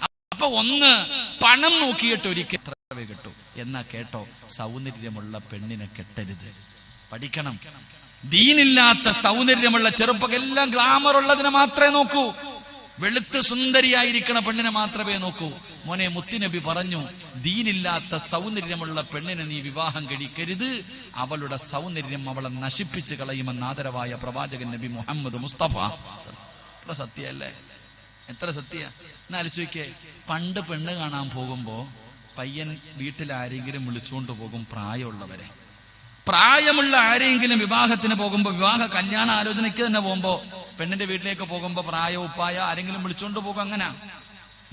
അപ്പൊ ഒന്ന് പണം നോക്കിയിട്ട് ഒരിക്കൽ എത്ര കിട്ടു എന്നാ കേട്ടോ, സൗന്ദര്യമുള്ള പെണ്ണിനെ കെട്ടരുത്. പഠിക്കണം. ദീനില്ലാത്ത സൗന്ദര്യമുള്ള ചെറുപ്പക്കെല്ലാം ഗ്ലാമർ ഉള്ളതിനെ മാത്രമേ നോക്കൂ. വെളുത്ത് സുന്ദരിയായിരിക്കണ പെണ്ണിനെ മാത്രമേ നോക്കൂ. മോനെ, മുത്തുനബി പറഞ്ഞു, ദീനില്ലാത്ത സൗന്ദര്യമുള്ള പെണ്ണിനെ നീ വിവാഹം കഴിക്കരുത്, അവളുടെ സൗന്ദര്യം അവളെ നശിപ്പിച്ച് കളയുമെന്ന് ആദരവായ പ്രവാചകൻ നബി മുഹമ്മദ് മുസ്തഫ. എത്ര സത്യല്ലേ, എത്ര സത്യ. എന്നാലോചിക്കേ, പണ്ട് പെണ്ണ് കാണാൻ പോകുമ്പോ പയ്യൻ വീട്ടിൽ ആരെങ്കിലും വിളിച്ചുകൊണ്ട് പോകും, പ്രായമുള്ളവരെ. പ്രായമുള്ള ആരെങ്കിലും വിവാഹത്തിന് പോകുമ്പോ, വിവാഹ കല്യാണ ആലോചനയ്ക്ക് തന്നെ പോകുമ്പോ, പെണ്ണിന്റെ വീട്ടിലേക്ക് പോകുമ്പോ പ്രായ ഉപ്പായ ആരെങ്കിലും വിളിച്ചോണ്ട് പോകും. അങ്ങനെ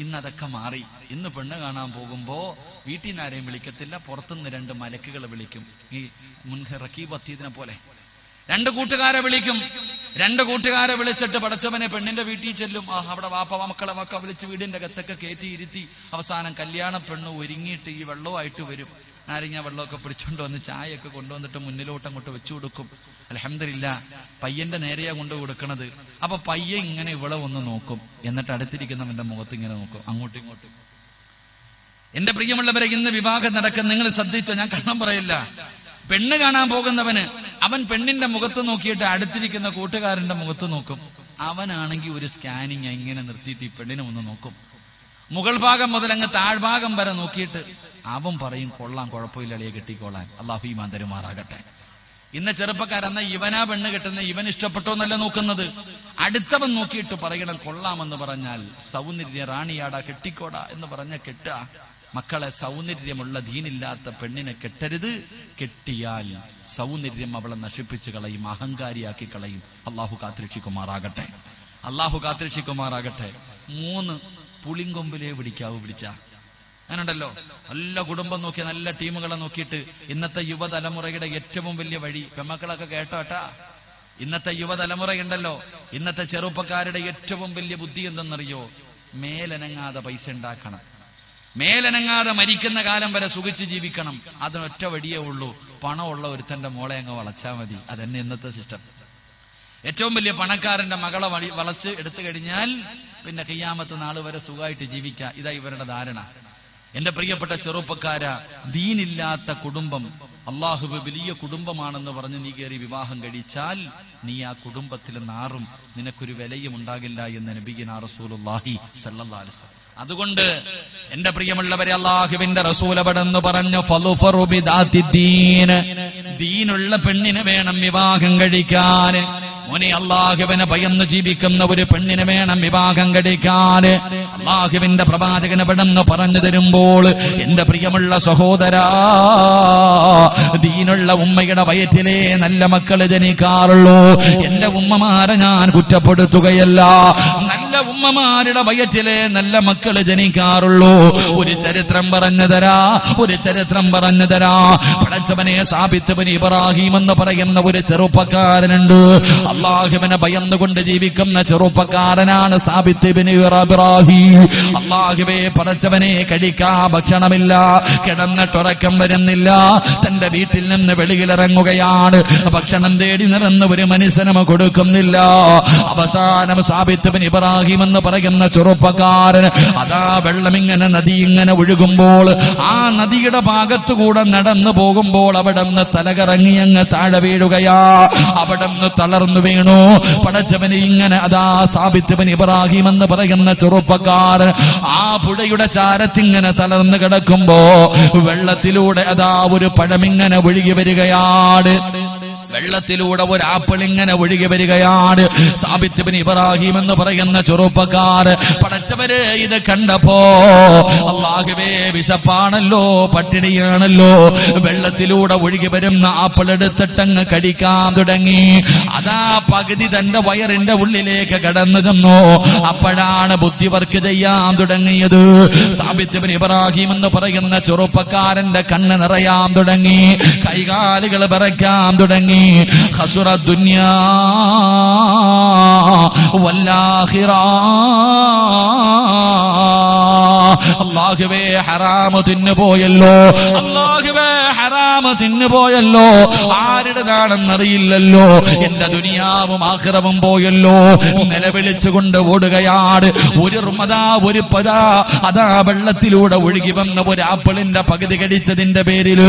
ഇന്ന് അതൊക്കെ മാറി. ഇന്ന് പെണ്ണ് കാണാൻ പോകുമ്പോ വീട്ടിൽ നിന്ന് ആരെയും വിളിക്കത്തില്ല, പുറത്തുനിന്ന് 2 മലക്കുകളെ വിളിക്കും. ഈ റക്കീബ് അത്തീദിനെ പോലെ 2 കൂട്ടുകാരെ വിളിക്കും. 2 കൂട്ടുകാരെ വിളിച്ചിട്ട് പടച്ചവനെ പെണ്ണിന്റെ വീട്ടിൽ ചെല്ലും. അവിടെ വാപ്പ മക്കളെ ഒക്കെ വിളിച്ച് വീടിന്റെ അകത്തൊക്കെ കയറ്റി ഇരുത്തി അവസാനം കല്യാണ പെണ്ണ് ഒരുങ്ങിയിട്ട് ഈ വെള്ളമായിട്ട് വരും. നാരങ്ങ വെള്ളമൊക്കെ പിടിച്ചോണ്ട് വന്ന് ചായയൊക്കെ കൊണ്ടുവന്നിട്ട് മുന്നിലോട്ട് അങ്ങോട്ട് വെച്ചു കൊടുക്കും. അൽഹംദുലില്ലാ, പയ്യന്റെ നേരെയാ കൊണ്ട് കൊടുക്കണത്. അപ്പൊ പയ്യൻ ഇങ്ങനെ ഇവളെ ഒന്ന് നോക്കും, എന്നിട്ട് അടുത്തിരിക്കുന്നവന്റെ മുഖത്ത് ഇങ്ങനെ നോക്കും, അങ്ങോട്ടും ഇങ്ങോട്ടും. എന്റെ പ്രിയമുള്ളവരെ, ഇന്ന് വിവാഹം നടക്കുന്ന നിങ്ങൾ ശ്രദ്ധിച്ചോ, ഞാൻ കള്ളം പറയില്ല. പെണ്ണ് കാണാൻ പോകുന്നവന് അവൻ പെണ്ണിന്റെ മുഖത്ത് നോക്കിയിട്ട് അടുത്തിരിക്കുന്ന കൂട്ടുകാരന്റെ മുഖത്ത് നോക്കും. അവനാണെങ്കിൽ ഒരു സ്കാനിങ് ഇങ്ങനെ നിർത്തിയിട്ട് ഈ പെണ്ണിനെ ഒന്ന് നോക്കും. മുകൾ ഭാഗം മുതൽ അങ്ങ് താഴ്ഭാഗം വരെ നോക്കിയിട്ട് അവൻ പറയും, കൊള്ളാം, കുഴപ്പമില്ല, അളിയെ കെട്ടിക്കോളാൻ. അല്ലാഹു ഈമാൻ തരുമാറാകട്ടെ. ഇന്ന് ചെറുപ്പക്കാരെന്ന ഇവനാ പെണ്ണ് കെട്ടുന്ന, ഇവൻ ഇഷ്ടപ്പെട്ടോ എന്നല്ല നോക്കുന്നത്, അടുത്തവൻ നോക്കിയിട്ട് പറയണം കൊള്ളാമെന്ന് പറഞ്ഞാൽ സൗന്ദര്യ റാണിയാടാ, കെട്ടിക്കോടാ എന്ന് പറഞ്ഞ കെട്ടുക. മക്കളെ, സൗന്ദര്യമുള്ള ദീനില്ലാത്ത പെണ്ണിനെ കെട്ടരുത്. കെട്ടിയാൽ സൗന്ദര്യം അവളെ നശിപ്പിച്ചു കളയും, അഹങ്കാരിയാക്കി കളയും. അള്ളാഹു കാത്തിരക്ഷിക്കുമാറാകട്ടെ, അള്ളാഹു കാത്തിരക്ഷിക്കുമാറാകട്ടെ. 3 പുളിങ്കൊമ്പിലേ പിടിക്കാവൂ. പിടിച്ച അങ്ങനെയുണ്ടല്ലോ, നല്ല കുടുംബം നോക്കി നല്ല ടീമുകളെ നോക്കിയിട്ട്. ഇന്നത്തെ യുവതലമുറയുടെ ഏറ്റവും വലിയ വഴി, പെമ്മക്കളൊക്കെ കേട്ടോട്ടാ, ഇന്നത്തെ യുവതലമുറയുണ്ടല്ലോ, ഇന്നത്തെ ചെറുപ്പക്കാരുടെ ഏറ്റവും വലിയ ബുദ്ധി എന്തെന്നറിയോ? മേലനങ്ങാതെ പൈസ ഉണ്ടാക്കണം, മേലനങ്ങാതെ മരിക്കുന്ന കാലം വരെ സുഖിച്ച് ജീവിക്കണം. അതിനൊറ്റ വഴിയേ ഉള്ളൂ, പണമുള്ള ഒരുത്തന്റെ മോളെ അങ്ങ് വളച്ചാ മതി. അതന്നെ ഇന്നത്തെ സിസ്റ്റം. ഏറ്റവും വലിയ പണക്കാരന്റെ മകളെ വളച്ച് എടുത്തു കഴിഞ്ഞാൽ പിന്നെ ഖിയാമത്ത് നാൾ വരെ സുഖമായിട്ട് ജീവിക്കാം. ഇതാ ഇവരുടെ ധാരണ. എന്റെ പ്രിയപ്പെട്ട ചെറുപ്പക്കാര, ദീനില്ലാത്ത കുടുംബം അള്ളാഹു വലിയ കുടുംബമാണെന്ന് പറഞ്ഞ് നീ കയറി വിവാഹം കഴിച്ചാൽ നീ ആ കുടുംബത്തിൽ നാറും, നിനക്കൊരു വിലയും ഉണ്ടാകില്ല എന്ന് നബിയുനാ റസൂലുള്ളാഹി സ്വല്ലല്ലാഹു അലൈഹി വസല്ലം. അതുകൊണ്ട് എന്റെ പ്രിയമുള്ളവരെ, അള്ളാഹുവിന്റെ റസൂൽ അവിടെന്ന് പറഞ്ഞു, ഫളുഫറു ബിദാത്തിദ്ദീൻ, ദീനുള്ള പെണ്ണിനെ വേണം വിവാഹം കഴിക്കാൻ. മോനെ, അള്ളാഹുവിനെ ഭയന്ന് ജീവിക്കുന്ന ഒരു പെണ്ണിനെ വേണം വിവാഹം കഴിക്കാൻ. അള്ളാഹുവിന്റെ പ്രവാചകനെ പെട്ടെന്ന് പറഞ്ഞു തരുമ്പോൾ, എന്റെ പ്രിയമുള്ള സഹോദരാ, ദീനുള്ള ഉമ്മയുടെ വയറ്റിലെ നല്ല മക്കള് ജനിക്കാറുള്ളൂ. എന്റെ ഉമ്മമാരെ ഞാൻ കുറ്റപ്പെടുത്തുകയല്ല, നല്ല ഉമ്മമാരുടെ വയറ്റിലെ നല്ല മക്കള് ജനിക്കാറുള്ളൂ. ഒരു ചരിത്രം പറഞ്ഞു തരാ, ഒരു ചരിത്രം പറഞ്ഞു തരാ. പടച്ചവനെ, സാബിത്ത് ബിൻ ഇബ്രാഹിം എന്ന് പറയുന്ന ഒരു ചെറുപ്പക്കാരനുണ്ട്. അള്ളാഹുവിനെ ഭയന്നുകൊണ്ട് ജീവിക്കുന്ന ചെറുപ്പക്കാരനാണ് സാബിത്ത് ബിൻ ഇബ്രാഹിം. അള്ളാഹുവേ, പടച്ചവനെ, കഴിക്കാ ഭക്ഷണമില്ല, കിടന്നിട്ടുറക്കം വരുന്നില്ല, തന്റെ വീട്ടിൽ നിന്ന് വെളിയിലിറങ്ങുകയാണ്, ഭക്ഷണം തേടി നിറന്ന് ഒരു മനുഷ്യനും കൊടുക്കുന്നില്ല. അവസാനം സാബിത്ത് ബിൻ ഇബ്രാഹിം എന്ന് പറയുന്ന ചെറുപ്പക്കാരൻ അതാ വെള്ളം ഇങ്ങനെ നദി ഇങ്ങനെ ഒഴുകുമ്പോൾ ആ നദിയുടെ ഭാഗത്തുകൂടെ നടന്നു പോകുമ്പോൾ അവിടെ നിന്ന് തലകറങ്ങി അങ്ങ് താഴെ വീഴുകയാ. അവിടെ നിന്ന് തളർന്നു വീണു. പടച്ചവനെ, ഇങ്ങനെ അതാ സാബിത്ത് ബിൻ ഇബ്രാഹിം എന്ന് പറയുന്ന ചെറുപ്പക്കാരൻ ആ പുഴയുടെ ചാരത്തിങ്ങനെ തളർന്നു കിടക്കുമ്പോ വെള്ളത്തിലൂടെ അതാ ഒരു പഴമിങ്ങനെ ഒഴുകി വരികയാണ്. വെള്ളത്തിലൂടെ ഒരു ആപ്പിൾ ഇങ്ങനെ ഒഴുകി വരികയാണ്. സാബിത്ത് ബിൻ ഇബ്രാഹിം എന്ന് പറയുന്ന ചെറുപ്പക്കാരൻ പടച്ചവരെ ഇത് കണ്ടപ്പോ, അല്ലാഹുവേ, വിശപ്പാണല്ലോ, പട്ടിണിയാണല്ലോ, വെള്ളത്തിലൂടെ ഒഴുകി വരുന്ന ആപ്പിൾ എടുത്തിട്ടങ്ങ് കഴിക്കാൻ തുടങ്ങി. അതാ പകുതി തന്റെ വയറിന്റെ ഉള്ളിലേക്ക് കടന്നു ചെന്നു. അപ്പോഴാണ് ബുദ്ധി വർക്ക് ചെയ്യാൻ തുടങ്ങിയത്. സാബിത്ത് ബിൻ ഇബ്രാഹിം എന്ന് പറയുന്ന ചെറുപ്പക്കാരന്റെ കണ്ണ് നിറയാൻ തുടങ്ങി, കൈകാലുകൾ വിറയ്ക്കാൻ തുടങ്ങി. ഖസുറ ദുനിയാ വൽ ആഖിറ. അല്ലാഹുവേ ഹറാമ് തിന്നുപോയല്ലോ, അല്ലാഹുവേ ഹറാമ് തിന്നുപോയല്ലോ, ആരുടേതാണെന്നറിയില്ലല്ലോ, എന്റെ ദുനിയാവും ആഖിറവും പോയല്ലോ. നിലവിളിച്ചുകൊണ്ട് ഓടുകയാണ്. ഒരു പദാ അതാ വെള്ളത്തിലൂടെ ഒഴുകി വന്ന ഒരു ആപ്പിളിന്റെ പകുതി കടിച്ചതിന്റെ പേരില്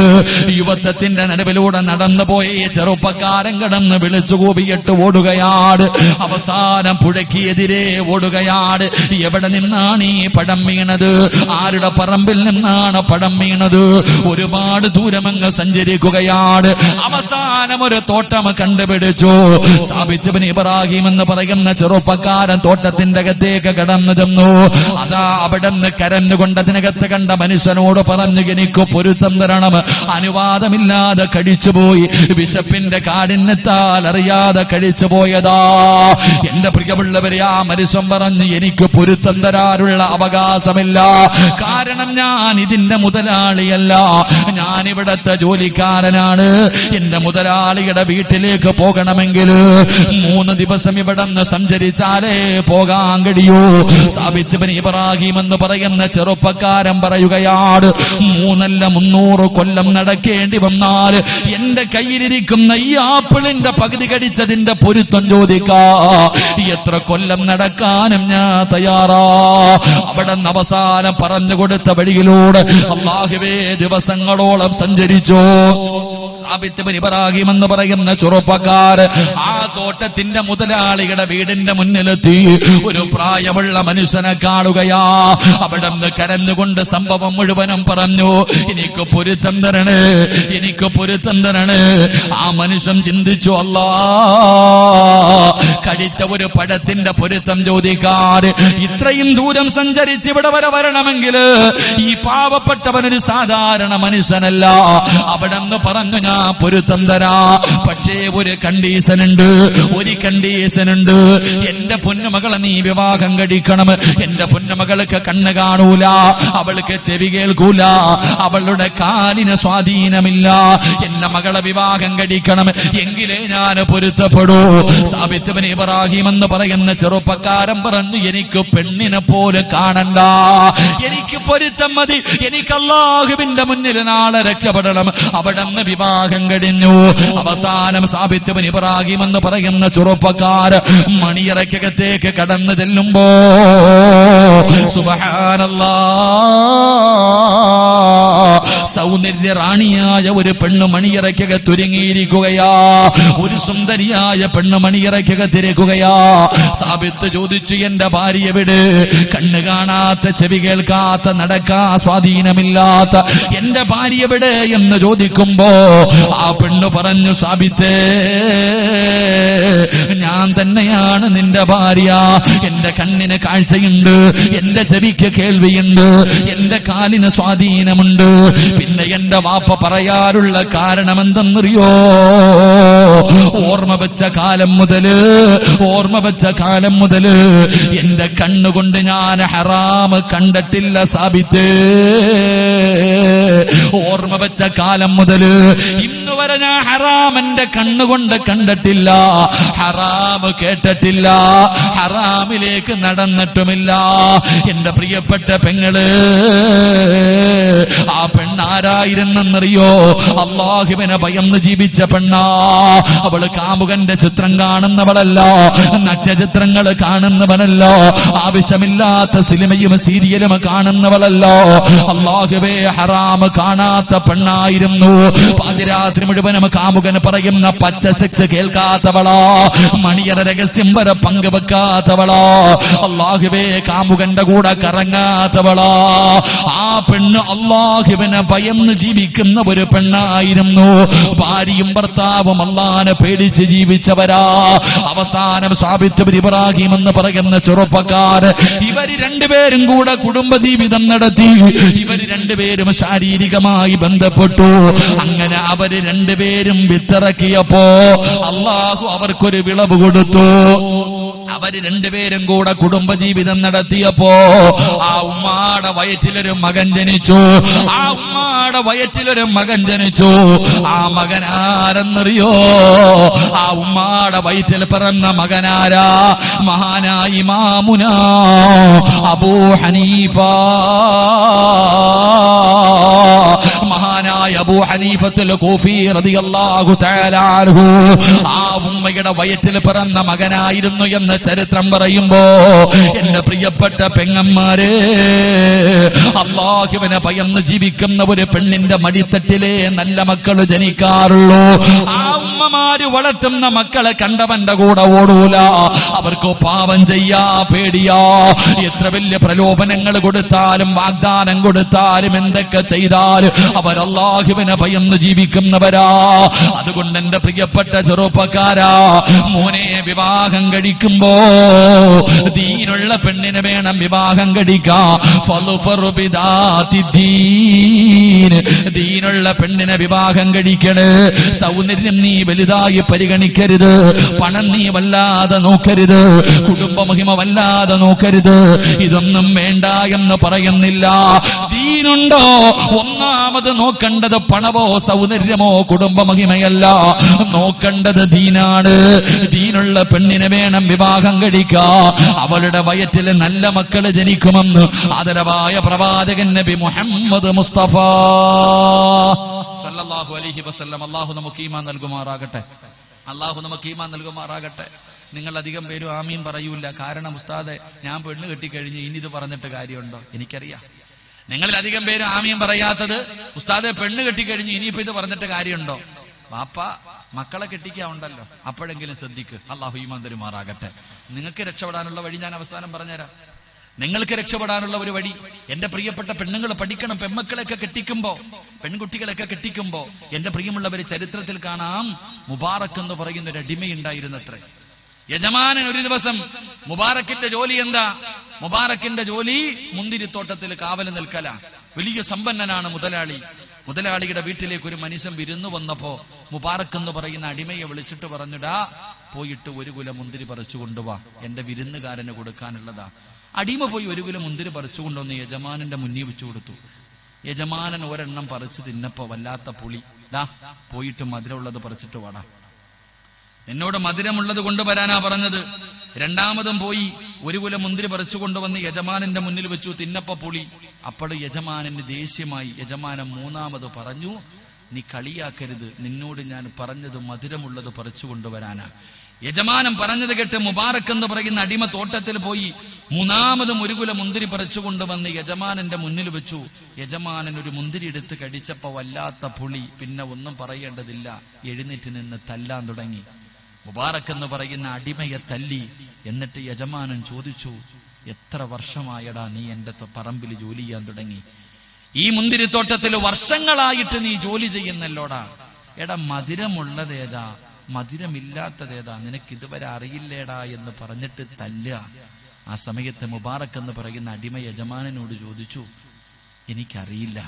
യുവത്വത്തിന്റെ നടുവിലൂടെ നടന്നു പോയ ഈ ചെറുപ്പക്കാരൻ കടന്ന് വിളിച്ചു കൂവിയിട്ട് ഓടുകയാണ്. അവസാനം പുഴയ്ക്കെതിരെ ഓടുകയാണ്. എവിടെ നിന്നാണ് ഈ പടം വീണത്? ആരുടെ പറമ്പിൽ നിന്നാണ് പടം വീണത്? ഒരുപാട് ദൂരമങ്ങ് സഞ്ചരിക്കുകയാണ്. അവസാനം ഒരു തോട്ടം കണ്ടുപിടിച്ചു. സാബിത്ത് ഇബ്നു ഇബ്രാഹിം എന്ന് പറയുന്ന ചെറുപ്പക്കാരൻ തോട്ടത്തിന്റെ അകത്തേക്ക് കടന്നു ചെന്നു. അതാ അവിടെ നിന്ന് കരഞ്ഞുകൊണ്ട് അതിനകത്ത് കണ്ട മനുഷ്യനോട് പറഞ്ഞു, എനിക്ക് പൊരുത്തം തരണം, അനുവാദമില്ലാതെ കഴിച്ചുപോയി, വിശപ്പിന്റെ കാഠിന്യത്താൽ അറിയാതെ കഴിച്ചു പോയതാ. എന്റെ പ്രിയമുള്ളവരെ, ആ മനുഷ്യൻ പറഞ്ഞു, എനിക്ക് പൊരുത്തം തരാനുള്ള അവകാശമില്ല. കാരണം ഞാൻ ഇതിന്റെ മുതലാളിയല്ല, ഞാൻ ഇവിടത്തെ ജോലിക്കാരനാണ്. എന്റെ മുതലാളിയുടെ വീട്ടിലേക്ക് പോകണമെങ്കിൽ 3 ദിവസം ഇവിടെ നിന്ന് സഞ്ചരിച്ചാലേ പോകാൻ കഴിയൂ. സാബിത്ത് ഇബ്നു ഇബ്രാഹിം എന്ന് പറയുന്ന ചെറുപ്പക്കാരൻ പറയുകയാണ്, 300 കൊല്ലം നടക്കേണ്ടി വന്നാൽ എന്റെ കയ്യിലിരിക്കുന്ന ഈ ആപ്പിളിന്റെ പകുതി കടിച്ചതിന്റെ പൊരുത്തം ചോദിക്കാ. എത്ര കൊല്ലം നടക്കാനും ഞാൻ തയ്യാറാ. അവിടെ നിന്ന് അവസാനം പറഞ്ഞു കൊടുത്ത വഴിയിലൂടെ അല്ലാഹുവേ ദിവസങ്ങളോളം സഞ്ചരിച്ചു. സാബിത്ത് ഇബ്നു ഇബ്രാഹിം എന്ന് പറയുന്ന ചെറുപ്പക്കാരൻ ആ തോട്ടത്തിന്റെ മുതലാളിയുടെ വീടിന്റെ മുന്നിലെത്തി. ഒരു പ്രായമുള്ള മനുഷ്യനെ കാണുകയാ. അവിടെ നിന്ന് കരഞ്ഞുകൊണ്ട് സംഭവം മുഴുവനും പറഞ്ഞു, എനിക്ക് പൊരുത്തം തരണേ, എനിക്ക് പൊരുത്തം തരണേ. ആ മനുഷ്യൻ ചിന്തിച്ചു, അല്ലാ, കഴിച്ച ഒരു പഴത്തിന്റെ പൊരുത്തം ചോദിക്കാതെ ഇത്രയും ദൂരം സഞ്ചരിച്ച് ഇവിടെ വരെ വരണമെങ്കിൽ ഈ പാവപ്പെട്ടവനൊരു സാധാരണ മനുഷ്യനല്ല. അവിടെ നിന്ന് പറഞ്ഞു, ഞാൻ പൊരുത്തം തരാ, പക്ഷേ ഒരു കണ്ടീഷൻ ഉണ്ട്, ഒരു കണ്ടീഷൻ ഉണ്ട്. എന്റെ പൊന്നുമകളെ നീ വിവാഹം കഴിക്കണം. എന്റെ പൊന്നുമകൾക്ക് കണ്ണ് കാണൂല, അവൾക്ക് ചെവി കേൾക്കൂല, അവളുടെ കാലിന് സ്വാധീനമില്ല. എന്റെ മകളെ വിവാഹം കഴിക്കണം, എങ്കിലേ ഞാൻ പൊരുത്തപ്പെടൂ. സാബിത്ത് ഇബ്നു ഇബ്രാഹിം എന്ന് പറയുന്ന ചെറുപ്പക്കാരൻ പറഞ്ഞു, എനിക്ക് പെണ്ണിനെ പോലെ കാണണ്ട, എനിക്ക് പൊരുത്തം മതി, എനിക്ക് അല്ലാഹുവിന്റെ മുന്നിൽ നാളെ രക്ഷപ്പെടണം. അവിടെ നിന്ന് വിവാഹം കഴിഞ്ഞു. അവസാനം സാബിത്ത് ഇബ്നു ഇബ്രാഹിം എന്ന് പറയുന്ന ചെറുപ്പക്കാരൻ മണിയറയ്ക്കകത്തേക്ക് കടന്നു ചെല്ലുമ്പോ സുബ്ഹാനല്ലാഹ്, സൗന്ദര്യ റാണിയായ ഒരു പെണ്ണ് മണിയറയ്ക്കകത്തൊരുങ്ങിയിരിക്കുകയാ. ഒരു സുന്ദരിയായ പെണ്ണ് മണിയറയ്ക്കകത്തിരിക്കുകയാ. സാബിത്ത് ചോദിച്ചു, എന്റെ ഭാര്യ എവിടെ? കണ്ണ് കാണാത്ത, ചെവി കേൾക്കാത്ത, നടക്കാൻ സ്വാധീനമില്ലാത്ത എന്റെ ഭാര്യ എവിടെ എന്ന് ചോദിക്കുമ്പോ ആ പെണ്ണ് പറഞ്ഞു, സാബിത്തേ, ഞാൻ തന്നെയാണ് നിന്റെ ഭാര്യ. എന്റെ കണ്ണിന് കാഴ്ചയുണ്ട്, എന്റെ ചെവിക്ക് കേൾവിയുണ്ട്, എന്റെ കാലിന് സ്വാധീനമുണ്ട്. പിന്നെ എന്റെ വാപ്പ പറയാറുള്ള കാരണം എന്തെന്നറിയോ? ഓർമ്മ വെച്ച കാലം മുതല് എന്റെ കണ്ണുകൊണ്ട് ഞാൻ ഹറാമ് കണ്ടിട്ടില്ല സാബിത്തേ. ഓർമ്മ വെച്ച കാലം മുതല് ഇന്ന് വരെ ഞാൻ ഹറാം എന്റെ കണ്ണുകൊണ്ട് കണ്ടിട്ടില്ല, ഹറാമ് കേട്ടിട്ടില്ല, ഹറാമിലേക്ക് നടന്നിട്ടുമില്ല. എന്റെ പ്രിയപ്പെട്ട പെങ്ങള്, ആ പെണ്ണാരായിരുന്നെന്നറിയോ? അല്ലാഹുവിനെ ഭയന്ന് ജീവിച്ച പെണ്ണാ. അവള് കാമുകന്റെ ചിത്രം കാണുന്നവളല്ല, നഗ്നചിത്രങ്ങൾ കാണുന്നവനല്ല, ആവശ്യമില്ലാത്ത സിനിമയും സീരിയലും കാണുന്നവളല്ല. അല്ലാഹുവേ, ഹറാമ് കാണാത്ത പെണ്ണായിരുന്നു. പാതിരാത്രി മുഴുവനും കാമുകൻ പറയുന്ന പച്ച സെക്സ് കേൾക്കാത്തവളാ, മണിയറ രഹസ്യം വരെ പങ്കുവെക്കാത്തവളാ, അല്ലാഹുവേ കാമുകന്റെ കൂടെ കറങ്ങാത്തവളാ. ആ പെണ്ണ് അല്ലാഹുവിനെ ഭയന്ന് ജീവിക്കുന്ന ഒരു പെണ്ണായിരുന്നു. ഭാര്യയും ഭർത്താവും അല്ലാഹനെ പേടിച്ച് ജീവിച്ചവരാ. അവസാനം സാബിത്ത് ഇബ്നു ഇബ്രാഹിം എന്ന് പറയുന്ന ചെറുപ്പക്കാര് ഇവര് രണ്ടുപേരും കൂടെ കുടുംബജീവിതം നടത്തി. ഇവര് രണ്ടുപേരും ശാരീരികമായി ബന്ധപ്പെട്ടു. അങ്ങനെ അവര് രണ്ടുപേരും വിത്തിറക്കിയപ്പോ അല്ലാഹു അവർക്കൊരു വിളവ് കൊടുത്തു. അവര് ഭാര്യമാര് രണ്ടുപേരും കൂടെ കുടുംബജീവിതം നടത്തിയപ്പോ ആ ഉമ്മാടെ വയറ്റിലൊരു മകൻ ജനിച്ചു. ആ ഉമ്മാടെ വയറ്റിലൊരു മകൻ ജനിച്ചു. ആ മകനാരെന്നറിയോ? ആ ഉമ്മാടെ വയറ്റിൽ പിറന്ന മകനാരാ? മഹാനായ ഇമാമുനാ അബൂ ഹനീഫ. മഹാനായ അബൂ ഹനീഫത്തുൽ കൂഫി റളിയല്ലാഹു തആല അൻഹു ആ ഉമ്മയുടെ വയറ്റിൽ പിറന്ന മകനായിരുന്നു എന്ന് ചരിത്രം പറയുമ്പോ, എന്റെ പ്രിയപ്പെട്ട പെങ്ങന്മാരെ, അല്ലാഹുവിനെ ഭയന്ന് ജീവിക്കുന്ന ഒരു പെണ്ണിന്റെ മടിത്തട്ടിലെ നല്ല മക്കൾ ജനിക്കാറുള്ളൂ. ആ ഉമ്മമാര് വളർത്തുന്ന മക്കളെ കണ്ടവന്റെ കൂടെ ഓടൂല. അവർക്ക് പാപം ചെയ്യാ പേടിയാ. എത്ര വലിയ പ്രലോഭനങ്ങൾ കൊടുത്താലും വാഗ്ദാനം കൊടുത്താലും എന്തൊക്കെ ചെയ്താലും അവർ അല്ലാഹുവിനെ ഭയന്ന് ജീവിക്കുന്നവരാ. അതുകൊണ്ട് എന്റെ പ്രിയപ്പെട്ട ചെറുപ്പക്കാരാ, മോനെ വിവാഹം കഴിക്കുമ്പോ ദീനുള്ള പെണ്ണിനെ വേണം വിവാഹം കഴിക്കാൻ. ദീനുള്ള പെണ്ണിനെ വിവാഹം കഴിക്കണ്. സൗന്ദര്യം നീ വലുതായി പരിഗണിക്കരുത്. പണം നീ വല്ലാതെ നോക്കരുത്. കുടുംബമഹിമ വല്ലാതെ നോക്കരുത്. ഇതൊന്നും വേണ്ട എന്ന് പറയുന്നില്ല. ദീനുണ്ടോ? ഒന്നാമത് നോക്കേണ്ടത് പണമോ സൗന്ദര്യമോ കുടുംബമഹിമയല്ല. നോക്കേണ്ടത് ദീനാണ്. ദീനുള്ള പെണ്ണിനെ വേണം വിവാഹം കഴിക്കാൻ. അവളുടെ വയറ്റിൽ നല്ല മക്കള് ജനിക്കുമെന്ന് ആദരവായ പ്രവാചകൻ നബി മുഹമ്മദ് മുസ്തഫ സല്ലല്ലാഹു അലൈഹി വസല്ലം. അല്ലാഹു നമുക്ക് ഈമാൻ നൽകുമാറാകട്ടെ. അല്ലാഹു നമുക്ക് ഈമാൻ നൽകുമാറാകട്ടെ. നിങ്ങൾ അധികം പേരും ആമീൻ പറയൂല. കാരണം ഉസ്താദെ, ഞാൻ പെണ്ണ് കെട്ടിക്കഴിഞ്ഞു, ഇനി ഇത് പറഞ്ഞിട്ട് കാര്യമുണ്ടോ? എനിക്കറിയാം നിങ്ങളിൽ അധികം പേരും ആമീൻ പറയാത്തത്, ഉസ്താദെ പെണ്ണ് കെട്ടിക്കഴിഞ്ഞു, ഇനിയിപ്പോ ഇത് പറഞ്ഞിട്ട് കാര്യമുണ്ടോ? വാപ്പ മക്കളെ കെട്ടിക്കാവുണ്ടല്ലോ, അപ്പോഴെങ്കിലും ശ്രദ്ധിക്ക്. അല്ലാഹു ഈമാൻ തരുമാറാകട്ടെ. നിങ്ങൾക്ക് രക്ഷപ്പെടാനുള്ള വഴി ഞാൻ അവസാനം പറഞ്ഞുതരാം. നിങ്ങൾക്ക് രക്ഷപ്പെടാനുള്ള ഒരു വഴി, എന്റെ പ്രിയപ്പെട്ട പെണ്ണുങ്ങൾ പഠിക്കണം. പെൺമക്കളെയൊക്കെ കെട്ടിക്കുമ്പോ, പെൺകുട്ടികളൊക്കെ കെട്ടിക്കുമ്പോ, എന്റെ പ്രിയമുള്ളവര് ചരിത്രത്തിൽ കാണാം, മുബാറക്ക് എന്ന് പറയുന്ന ഒരു അടിമയുണ്ടായിരുന്നത്രേ. യജമാനൻ ഒരു ദിവസം, മുബാറക്കിന്റെ ജോലി എന്താ? മുബാറക്കിന്റെ ജോലി മുന്തിരിത്തോട്ടത്തിൽ കാവല് നിൽക്കല. വലിയ സമ്പന്നനാണ് മുതലാളി. മുതലാളിയുടെ വീട്ടിലേക്ക് ഒരു മനുഷ്യൻ വിരുന്നു വന്നപ്പോ മുബാറക്ക് എന്ന് പറയുന്ന അടിമയെ വിളിച്ചിട്ട് പറഞ്ഞിടാ, പോയിട്ട് ഒരു കുല മുന്തിരി പറിച്ചു കൊണ്ടുവാ, എന്റെ വിരുന്നുകാരന് കൊടുക്കാനുള്ളതാ. അടിമ പോയി ഒരു കുല മുന്തിരി പറിച്ചു കൊണ്ടുവന്ന് യജമാനന്റെ മുന്നിൽ വെച്ചു കൊടുത്തു. യജമാനൻ ഒരെണ്ണം പറിച്ചു തിന്നപ്പോ വല്ലാത്ത പുളി. ഡാ, പോയിട്ട് മധുരമുള്ളത് പറിച്ചിട്ട് വാടാ, എന്നോട് മധുരമുള്ളത് കൊണ്ടുവരാനാ പറഞ്ഞത്. രണ്ടാമതും പോയി ഒരു കുല മുന്തിരി പറിച്ചു കൊണ്ടുവന്ന് യജമാനന്റെ മുന്നിൽ വെച്ചു. തിന്നപ്പോ പുളി. അപ്പോൾ യജമാനന് ദേഷ്യമായി. യജമാനൻ മൂന്നാമത് പറഞ്ഞു, നീ കളിയാക്കരുത്, നിന്നോട് ഞാൻ പറഞ്ഞത് മധുരമുള്ളത് പറിച്ചു കൊണ്ടുവരാനാ. യജമാനൻ പറഞ്ഞത് കേട്ട് മുബാറക്ക് എന്ന് പറയുന്ന അടിമ തോട്ടത്തിൽ പോയി മൂന്നാമതും ഒരു കുല മുന്തിരി പറിച്ചു കൊണ്ടുവന്ന് യജമാനന്റെ മുന്നിൽ വെച്ചു. യജമാനൻ ഒരു മുന്തിരി എടുത്ത് കടിച്ചപ്പോ വല്ലാത്ത പുളി. പിന്നെ ഒന്നും പറയേണ്ടതില്ല, എഴുന്നേറ്റ് നിന്ന് തല്ലാൻ തുടങ്ങി. മുബാറക്ക് എന്ന് പറയുന്ന അടിമയെ തല്ലി. എന്നിട്ട് യജമാനൻ ചോദിച്ചു, എത്ര വർഷമായടാ നീ എന്റെ പറമ്പിൽ ജോലി ചെയ്യാൻ തുടങ്ങി? ഈ മുന്തിരിത്തോട്ടത്തിൽ വർഷങ്ങളായിട്ട് നീ ജോലി ചെയ്യുന്നല്ലോടാ. എടാ, മധുരമുള്ളതേതാ മധുരമില്ലാത്തതേതാ നിനക്ക് ഇതുവരെ അറിയില്ലേടാ എന്ന് പറഞ്ഞിട്ട് തല്ലുക. ആ സമയത്ത് മുബാറക്ക് എന്ന് പറയുന്ന അടിമ യജമാനനോട് ചോദിച്ചു, എനിക്കറിയില്ല,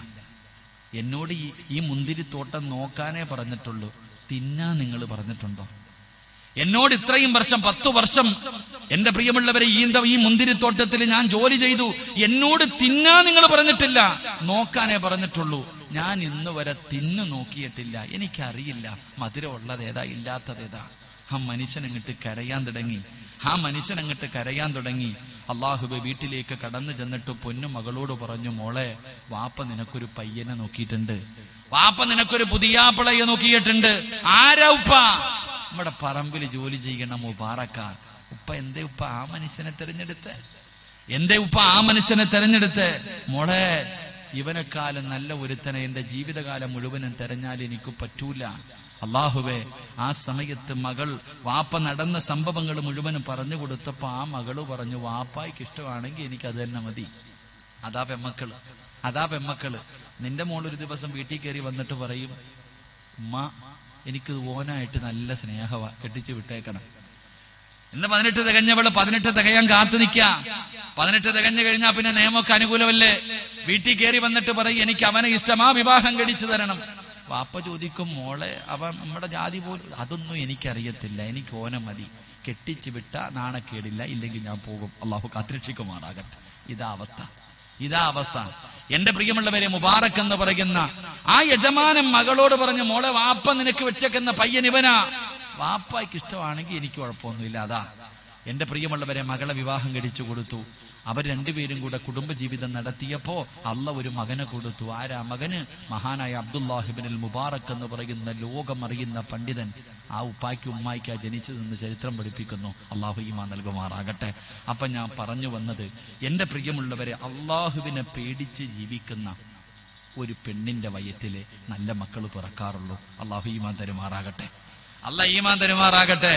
എന്നോട് ഈ മുന്തിരിത്തോട്ടം നോക്കാനേ പറഞ്ഞിട്ടുള്ളൂ, തിന്നാൻ നിങ്ങൾ പറഞ്ഞിട്ടുണ്ടോ? എന്നോട് ഇത്രയും വർഷം 10 വർഷം എന്റെ പ്രിയമുള്ളവരെ ഈ മുന്തിരിത്തോട്ടത്തിൽ ഞാൻ ജോലി ചെയ്തു, എന്നോട് തിന്നാൻ നിങ്ങൾ പറഞ്ഞിട്ടില്ല, നോക്കാനേ പറഞ്ഞിട്ടുള്ളൂ. ഞാൻ ഇന്ന് വരെ തിന്നു നോക്കിയിട്ടില്ല, എനിക്കറിയില്ല മധുരമുള്ളതേതാ ഇല്ലാത്തതേതാ. ആ മനുഷ്യൻ അങ്ങോട്ട് കരയാൻ തുടങ്ങി. അള്ളാഹുബെ വീട്ടിലേക്ക് കടന്നു ചെന്നിട്ട് പൊന്നു മകളോട് പറഞ്ഞു, മോളെ, വാപ്പ നിനക്കൊരു പയ്യനെ നോക്കിയിട്ടുണ്ട്, വാപ്പ നിനക്കൊരു പുതിയാപ്പിളയെ നോക്കിയിട്ടുണ്ട്. ആരാ ഉപ്പ? നമ്മുടെ പറമ്പിൽ ജോലി ചെയ്യണ മുബാറക്ക. ഉപ്പ എന്തേ ഉപ്പ ആ മനുഷ്യനെ തെരഞ്ഞെടുത്ത്? മോളെ, ഇവനെക്കാലം നല്ല ഒരുത്തനെ എന്റെ ജീവിതകാലം മുഴുവനും തെരഞ്ഞാൽ എനിക്ക് പറ്റൂല. അള്ളാഹുവേ, ആ സമയത്ത് മകൾ വാപ്പ നടന്ന സംഭവങ്ങൾ മുഴുവനും പറഞ്ഞു കൊടുത്തപ്പോ ആ മകള് പറഞ്ഞു, വാപ്പായ്ക്ക് ഇഷ്ടമാണെങ്കിൽ എനിക്ക് അത് തന്നെ മതി. അതാ പെമ്മക്കള്. നിന്റെ മോളൊരു ദിവസം വീട്ടിൽ കയറി വന്നിട്ട് പറയും, ഉമ്മ, എനിക്ക് ഓനായിട്ട് നല്ല സ്നേഹവാ, കെട്ടിച്ചു വിട്ടേക്കണം. ഇന്ന് 18 തികഞ്ഞവള് 18 തികയാൻ കാത്തു നിൽക്ക. 18 തികഞ്ഞു കഴിഞ്ഞാൽ പിന്നെ നിയമമൊക്കെ അനുകൂലമല്ലേ? വീട്ടിൽ കയറി വന്നിട്ട് പറയും, എനിക്ക് അവനെ ഇഷ്ടമാ, വിവാഹം കഴിച്ചു തരണം. വാപ്പ ചോദിക്കും, മോളെ, അവൻ നമ്മുടെ ജാതി പോലും, അതൊന്നും എനിക്കറിയത്തില്ല, എനിക്ക് ഓനെ മതി, കെട്ടിച്ചു വിട്ട നാണക്കേടില്ല, ഇല്ലെങ്കിൽ ഞാൻ പോകും. അള്ളാഹു കാത്തിരക്ഷിക്കുമാറാകട്ടെ. ഇതാ അവസ്ഥ. എന്റെ പ്രിയമുള്ളവരെ, മുബാറക് എന്ന് പറയുന്ന ആ യജമാനൻ മകളോട് പറഞ്ഞു, മോളെ വാപ്പ നിനക്ക് വെച്ചേക്കുന്ന പയ്യൻ ഇവനാ, വാപ്പായ്ക്ക് ഇഷ്ടമാണെങ്കിൽ എനിക്ക് കുഴപ്പമൊന്നുമില്ല. അതാ എന്റെ പ്രിയമുള്ളവരെ, മകളെ വിവാഹം കഴിച്ചു കൊടുത്തു. അവർ രണ്ടുപേരും കൂടെ കുടുംബജീവിതം നടത്തിയപ്പോ അള്ള ഒരു മകനെ കൊടുത്തു. ആരാ മകന്? മഹാനായ അബ്ദുല്ലാഹിബ്നുൽ മുബാറക് എന്ന് പറയുന്ന ലോകമറിയുന്ന പണ്ഡിതൻ. ആ ഉപ്പായ്ക്ക് ഉമ്മായ്ക്കാ ജനിച്ചതെന്ന് ചരിത്രം പഠിപ്പിക്കുന്നു. അള്ളാഹു ഈമാൻ നൽകുമാറാകട്ടെ. അപ്പൊ ഞാൻ പറഞ്ഞു വന്നത്, എന്റെ പ്രിയമുള്ളവരെ, അള്ളാഹുവിനെ പേടിച്ച് ജീവിക്കുന്ന ഒരു പെണ്ണിന്റെ വയറ്റിലെ നല്ല മക്കൾ പിറക്കാറുള്ളൂ. അള്ളാഹു ഈമാൻ തരുമാറാകട്ടെ. അല്ലാഹ് ഈമാൻ തരുമാറാകട്ടെ.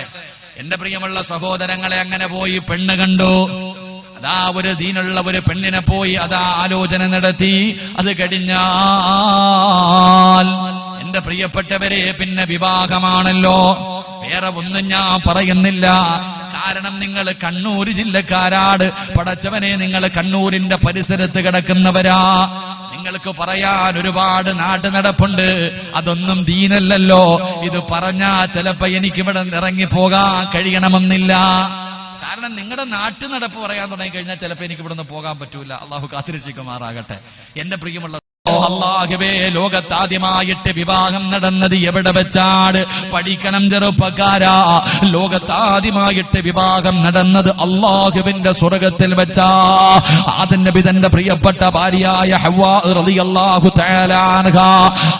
എന്റെ പ്രിയമുള്ള സഹോദരങ്ങളെ, അങ്ങനെ പോയി പെണ്ണ് കണ്ടു. അതാ ഒരു ദീനുള്ള ഒരു പെണ്ണിനെ പോയി അതാ ആലോചന നടത്തി. അത് കഴിഞ്ഞാൽ എന്റെ പ്രിയപ്പെട്ടവരെ, പിന്നെ വിവാഹമാണല്ലോ. വേറെ ഒന്നും ഞാൻ പറയുന്നില്ല. കാരണം നിങ്ങൾ കണ്ണൂർ ജില്ലക്കാരാണ്. പടച്ചവനെ, നിങ്ങൾ കണ്ണൂരിന്റെ പരിസരത്ത് കിടക്കുന്നവരാ. നിങ്ങൾക്ക് പറയാൻ ഒരുപാട് നാട്ടു നടപ്പുണ്ട്. അതൊന്നും ദീനല്ലല്ലോ. ഇത് പറഞ്ഞാ ചിലപ്പോ എനിക്കിവിടെ ഇറങ്ങിപ്പോകാൻ കഴിയണമെന്നില്ല. കാരണം നിങ്ങളുടെ നാട്ടു നടപ്പ് പറയാൻ തുടങ്ങി കഴിഞ്ഞാൽ ചിലപ്പോ എനിക്ക് ഇവിടെ നിന്ന് പോകാൻ പറ്റൂല. അള്ളാഹു കാത്തിരക്ഷിക്കുമാറാകട്ടെ. എന്റെ പ്രിയമുള്ള അല്ലാഹുവേ, ലോകത്താദ്യമായിട്ട് വിവാഹം നടന്നത് എവിടെ വെച്ചാണ്? പഠിക്കണം ചെറുപ്പക്കാരാ. ലോകത്താദ്യമായിട്ട് വിവാഹം നടന്നത് അല്ലാഹുവിന്റെ സ്വർഗത്തിൽ വെച്ചാ. ആദം നബി തന്റെ പ്രിയപ്പെട്ട ഭാര്യയായ ഹവ്വാ റളിയല്ലാഹു തആല അൻഹാ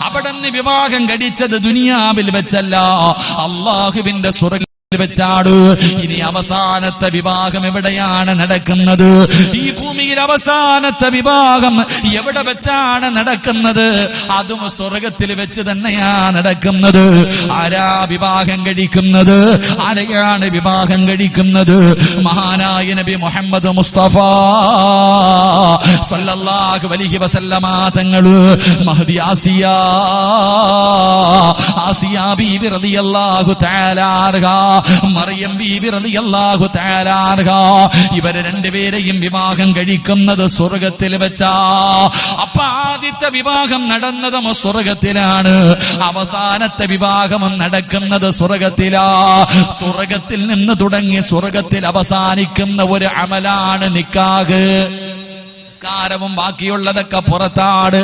അവിടുന്ന് വിവാഹം കഴിച്ചത് ദുനിയാവിൽ വെച്ചല്ല, അല്ലാഹുവിന്റെ സ്വർഗത്തിൽ വെച്ചാട്. ഇനി അവസാനത്തെ വിവാഹം എവിടെയാണ് നടക്കുന്നത്? ഈ ഭൂമിയിൽ അവസാനത്തെ വിവാഹം എവിടെ വെച്ചാണ് നടക്കുന്നത്? അതും സ്വർഗത്തിൽ വെച്ച് തന്നെയാ നടക്കുന്നത്. ആരാ വിവാഹം കഴിക്കുന്നത്? ആരെയാണ് വിവാഹം കഴിക്കുന്നത്? മഹാനായ നബി മുഹമ്മദ് മുസ്തഫ സല്ലല്ലാഹു അലൈഹി വസല്ലമ തങ്ങള് മഹദി ആസിയ ബീബി റളിയല്ലാഹു തആല അൻഹാ, മറിയം ബീബി റളിയല്ലാഹു തആല അൻഹാ, ഇവരെ രണ്ടുപേരെയും വിവാഹം കഴിക്കുന്നത് സ്വർഗത്തിൽ വെച്ചാ. അപ്പൊ ആദ്യത്തെ വിവാഹം നടന്നതും സ്വർഗത്തിലാണ്, അവസാനത്തെ വിവാഹം നടക്കുന്നത് സ്വർഗത്തിലാ. സ്വർഗത്തിൽ നിന്ന് തുടങ്ങി സ്വർഗത്തിൽ അവസാനിക്കുന്ന ഒരു അമലാണ് നിക്കാഹ്. സംസ്കാരവും ബാക്കിയുള്ളതൊക്കെ പുറത്താണ്.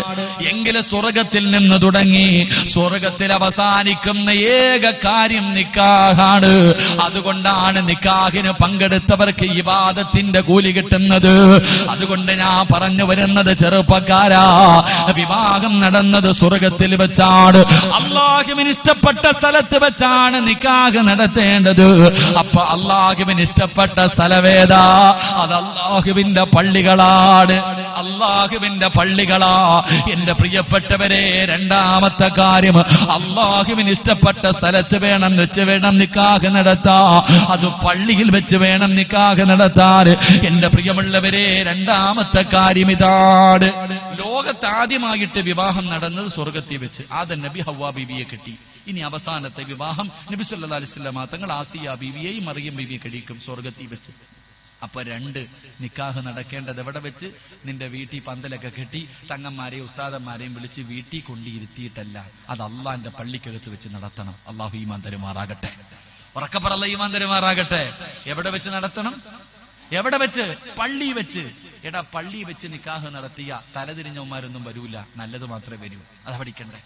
എങ്കിലും സ്വർഗത്തിൽ നിന്ന് തുടങ്ങി സ്വർഗത്തിൽ അവസാനിക്കുന്ന ഏക കാര്യം നിക്കാഹാണ്. അതുകൊണ്ടാണ് നിക്കാഹിന് പങ്കെടുത്തവർക്ക് ഇബാദത്തിന്റെ കൂലി കിട്ടുന്നത്. അതുകൊണ്ട് ഞാൻ പറഞ്ഞു വരുന്നത്, ചെറുപ്പക്കാരാ, വിവാഹം നടന്നത് സ്വർഗത്തിൽ വെച്ചാണ്. അല്ലാഹുവിന് ഇഷ്ടപ്പെട്ട സ്ഥലത്ത് വെച്ചാണ് നിക്കാഹ് നടത്തേണ്ടത്. അപ്പൊ അല്ലാഹുവിന് ഇഷ്ടപ്പെട്ട സ്ഥലവേദാ? അത് അല്ലാഹുവിന്റെ പള്ളികളാണ്, അല്ലാഹുവിന്റെ പള്ളികളാ. എന്റെ പ്രിയപ്പെട്ടവരെ, രണ്ടാമത്തെ കാര്യം, അല്ലാഹുവിന് ഇഷ്ടപ്പെട്ട സ്ഥലത്ത് വെച്ച് വേണം നിക്കാഹ് നടത്താ. അത് പള്ളിയിൽ വെച്ച് വേണം നിക്കാഹ് നടത്താൻ. എന്റെ പ്രിയമുള്ളവരെ, രണ്ടാമത്തെ കാര്യം ഇതാണ്. ലോകത്താദ്യമായിട്ട് വിവാഹം നടന്നത് സ്വർഗത്തിൽ വെച്ച്. ആദം നബി ഹവ്വാ ബീവിയെ കെട്ടി. ഇനി അവസാനത്തെ വിവാഹം നബി സല്ലല്ലാഹു അലൈഹി വസല്ലം തങ്ങൾ ആസിയ ബീവിയെയും മറിയം ബീവിയെ കഴിക്കും സ്വർഗത്തിൽ വെച്ച്. അപ്പൊ രണ്ട് നിക്കാഹ് നടക്കേണ്ടത് എവിടെ വെച്ച്? നിന്റെ വീട്ടിൽ പന്തലൊക്കെ കെട്ടി തങ്ങന്മാരെയും ഉസ്താദന്മാരെയും വിളിച്ച് വീട്ടിൽ കൊണ്ടിരുത്തിയിട്ടല്ല, അത് അള്ളാന്റെ പള്ളിക്കകത്ത് വെച്ച് നടത്തണം. അള്ളാഹു ഈമാൻ തരുമാറാകട്ടെ. ഉറക്കപ്പറല്ല ഈമാൻ തരുമാറാകട്ടെ. എവിടെ വെച്ച് നടത്തണം? എവിടെ വെച്ച്? പള്ളി വെച്ച്. എടാ, പള്ളി വെച്ച് നിക്കാഹ് നടത്തിയ തലതിരിഞ്ഞവന്മാരൊന്നും വരൂല, നല്ലത് മാത്രമേ വരൂ. അത് പഠിക്കണ്ടേ?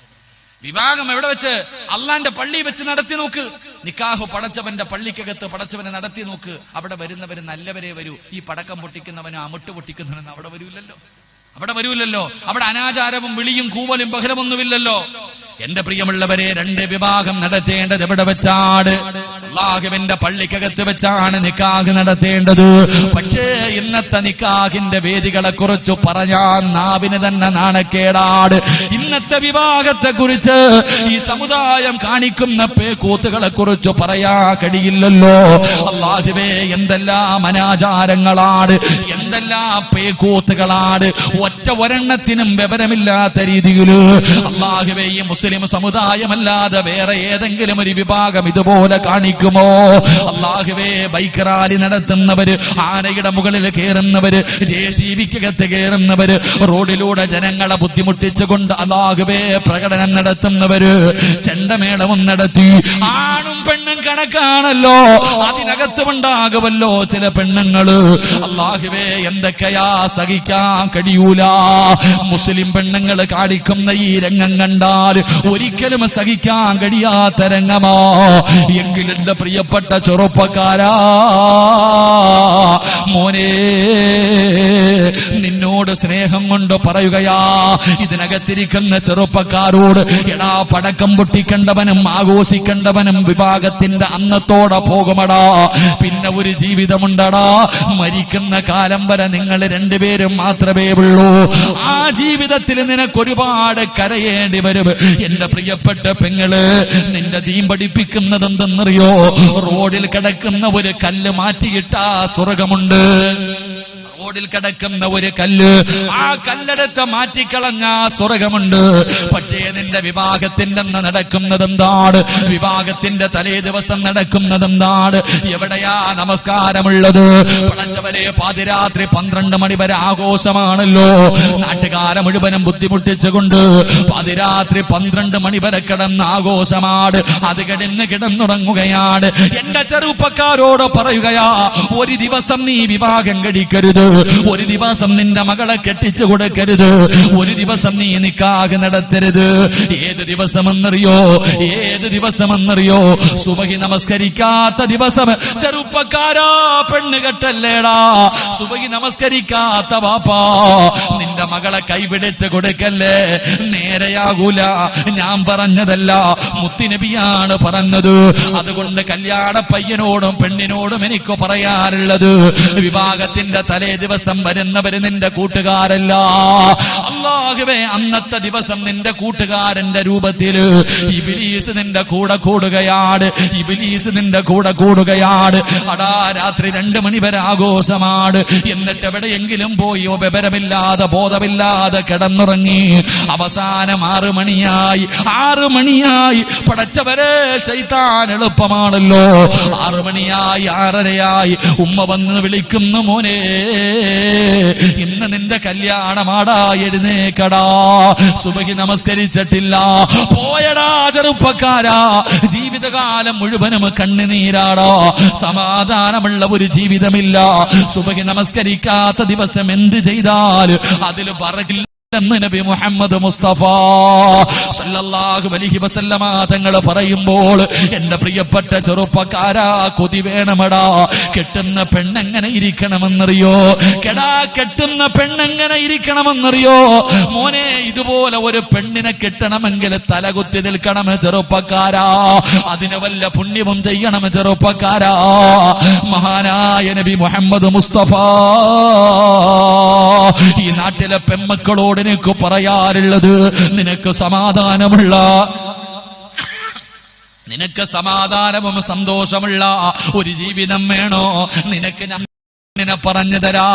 വിവാഹം എവിടെ വെച്ച്? അള്ളാന്റെ പള്ളി വെച്ച് നടത്തി നോക്ക്. നിക്കാഹ് പടച്ചവന്റെ പള്ളിക്കകത്ത് പടച്ചവനെ നടത്തി നോക്ക്. അവിടെ വരുന്നവര് നല്ലവരെ വരൂ. ഈ പടക്കം പൊട്ടിക്കുന്നവനും അമിട്ട് പൊട്ടിക്കുന്നവനും അവിടെ വരൂലല്ലോ. അവിടെ അനാചാരവും വിളിയും കൂവലും ബഹളമൊന്നുമില്ലല്ലോ. എന്റെ പ്രിയമുള്ളവരെ, രണ്ട് വിവാഹം നടത്തേണ്ടത് എവിടെ വെച്ചാണ്? അല്ലാഹുവിന്റെ പള്ളിക്കകത്ത് വെച്ചാണ് നിക്കാഹ് നടത്തേണ്ടത്. പക്ഷേ ഇന്നത്തെ നിക്കാഹിന്റെ വേദികളെ കുറിച്ച് പറയാൻ നാവിന് തന്നെ നാണക്കേടാണ്. ഇന്നത്തെ വിവാഹത്തെ കുറിച്ച് ഈ സമുദായം കാണിക്കുന്ന പേക്കൂത്തുകളെ കുറിച്ച് പറയാ കഴിയില്ലല്ലോ. അല്ലാഹുവേ, എന്തെല്ലാം അനാചാരങ്ങളാണ്, എന്തെല്ലാം പേക്കൂത്തുകളാണ്. ഒറ്റ ഒരെണ്ണത്തിനും വിവരമില്ലാത്ത രീതിയിൽ അല്ലാഹുവേ ഈ മുസ്ലിം മുസ്ലിം സമുദായമല്ലാതെ വേറെ ഏതെങ്കിലും ഒരു വിഭാഗം ഇതുപോലെ കാണിക്കുമോ? അല്ലാഹുവേ, ബൈക്ക് റാലി നടത്തുന്നവര്, ആനയുടെ മുകളിൽ കയറുന്നവര്, JCBക്കകത്ത് കയറുന്നവര്, റോഡിലൂടെ ജനങ്ങളെ ബുദ്ധിമുട്ടിച്ചുകൊണ്ട് അല്ലാഹുവേ പ്രകടനം നടത്തുന്നവര്, ചെണ്ടമേളവും നടത്തി. ആണും പെണ്ണും കണക്കാണല്ലോ, അതിനകത്തുമുണ്ടാകുമല്ലോ ചില പെണ്ണുങ്ങള്. അല്ലാഹുവേ, എന്തൊക്കെയാ സഹിക്കാൻ കഴിയൂല. മുസ്ലിം പെണ്ണുങ്ങൾ കാണിക്കുന്ന ഈ രംഗം കണ്ടാൽ ഒരിക്കലും സഹിക്കാൻ കഴിയാത്ത രംഗമാ. എങ്കിലും എന്റെ പ്രിയപ്പെട്ട ചെറുപ്പക്കാരാ, മോനെ, നിന്നോട് സ്നേഹം കൊണ്ട് പറയുകയാ, ഇതിനകത്തിരിക്കുന്ന ചെറുപ്പക്കാരോട്, എടാ, പടക്കം പൊട്ടിക്കണ്ടവനും ആഘോഷിക്കണ്ടവനും വിഭാഗത്തിന്റെ അന്നത്തോടെ പോകുമടാ. പിന്നെ ഒരു ജീവിതമുണ്ടടാ. മരിക്കുന്ന കാലം വരെ നിങ്ങൾ രണ്ടുപേരും മാത്രമേ ഉള്ളൂ. ആ ജീവിതത്തിൽ നിനക്കൊരുപാട് കരയേണ്ടി വരും. എന്റെ പ്രിയപ്പെട്ട പെങ്ങള്, നിന്റെ ദീൻ പഠിപ്പിക്കുന്നത് എന്തെന്നറിയോ? റോഡിൽ കിടക്കുന്ന ഒരു കല്ല് മാറ്റിയിട്ടാ സ്വർഗമുണ്ട്. റോഡിൽ കിടക്കുന്ന ഒരു കല്ല്, ആ കല്ലെടുത്ത് മാറ്റിക്കളഞ്ഞ സ്വർഗമുണ്ട്. പക്ഷേ നിന്റെ വിവാഹത്തിന്റെ അന്ന് നടക്കുന്നത് എന്താണ്? വിവാഹത്തിന്റെ തലേ ദിവസം നടക്കുന്നത് എന്താണ്? എവിടെയാ നമസ്കാരമുള്ളത്? പടച്ചവരെ, പാതിരാത്രി 12 മണി വരെ ആഘോഷമാണല്ലോ. നാട്ടുകാരെ മുഴുവനും ബുദ്ധിമുട്ടിച്ചുകൊണ്ട് പാതിരാത്രി 12 മണി വരെ കിടന്ന ആഘോഷമാണ്. അത് കിടന്നുറങ്ങുകയാണ്. എന്റെ ചെറുപ്പക്കാരോട് പറയുകയാ, ഒരു ദിവസം നീ വിവാഹം കഴിക്കരുത്. ഒരു ദിവസം നിന്റെ മകളെ കെട്ടിച്ചു കൊടുക്കരുത്. ഒരു ദിവസം നീ നിക്കാഹ് നടത്തരുത്. ഏത് ദിവസമെന്നറിയോ? ഏത് ദിവസമെന്നറിയോ? സുബഹി നമസ്കരിക്കാത്ത ദിവസം. ചെറുപ്പക്കാരാ, പെണ്ണ് കെട്ടല്ലേടാ. സുബഹി നമസ്കരിക്കാത്ത വാപ്പാ, നിന്റെ മകളെ കൈപിടിച്ച് കൊടുക്കല്ലേ. നേരെയാകൂല. ഞാൻ പറഞ്ഞതല്ല, മുത്തുനബിയാണ് പറഞ്ഞത്. അതുകൊണ്ട് കല്യാണ പയ്യനോടും പെണ്ണിനോടും എനിക്ക് പറയാറുള്ളത്, വിവാഹത്തിന്റെ തലേ ദിവസം വരുന്നവര് നിന്റെ കൂട്ടുകാരല്ല. അല്ലാഹുവേ, അന്നത്തെ ദിവസം നിന്റെ കൂട്ടുകാരന്റെ രൂപത്തില് ഇബ്ലീസ് നിന്റെ കൂടെ കൂടുകയാണ്. ഇബ്ലീസ് നിന്റെ കൂടെ കൂടുകയാണ്. അടാ, രാത്രി 2 മണി വരെ ആഘോഷമാണ്. എന്നിട്ട് എവിടെയെങ്കിലും പോയി വിവരമില്ലാതെ ബോധമില്ലാതെ കിടന്നുറങ്ങി. അവസാനം 6 മണിയായി. 6 മണിയായി. പടച്ചവരെ, ശൈത്താൻ എളുപ്പമാണല്ലോ. 6 മണിയായി, 6:30 ഉമ്മ വന്ന് വിളിക്കുന്നു, മോനെ, ഇന്ന് നിന്റെ കല്യാണമാടാ, എഴുന്നേക്കടാ. സുബഹി നമസ്കരിച്ചിട്ടില്ല. പോയടാ ചെറുപ്പക്കാരാ. ജീവിതകാലം മുഴുവനും കണ്ണുനീരാടാ. സമാധാനമുള്ള ഒരു ജീവിതമില്ല. സുബഹി നമസ്കരിക്കാത്ത ദിവസം എന്ത് ചെയ്താൽ അതിൽ ബറക്കില്ല എന്ന് നബി മുഹമ്മദ് മുസ്തഫ സല്ലല്ലാഹു അലൈഹി വസല്ലമ തങ്ങൾ പറയുമ്പോൾ, എന്റെ പ്രിയപ്പെട്ട ചെറുപ്പക്കാരാ, കൊതി വേണമടാ. കെട്ടുന്ന പെണ്ണെങ്ങനെ ഇരിക്കണമെന്നറിയോ? കെട്ടുന്ന പെണ്ണെങ്ങനെ ഇരിക്കണമെന്നറിയോ? മോനെ, ഇതുപോലെ ഒരു പെണ്ണിനെ കിട്ടണമെങ്കിൽ തലകുത്തി നിൽക്കണം ചെറുപ്പക്കാരാ. അതിന് വല്ല പുണ്യവും ചെയ്യണം ചെറുപ്പക്കാരാ. മഹാനായ നബി മുഹമ്മദ് മുസ്തഫ ഈ നാട്ടിലെ പെമ്മക്കളോട് എനിക്ക് പറയാറുള്ളത്, നിനക്ക് സമാധാനവും സന്തോഷമുള്ള ഒരു ജീവിതം വേണോ? നിനക്ക് ഞാൻ പറഞ്ഞു തരാ.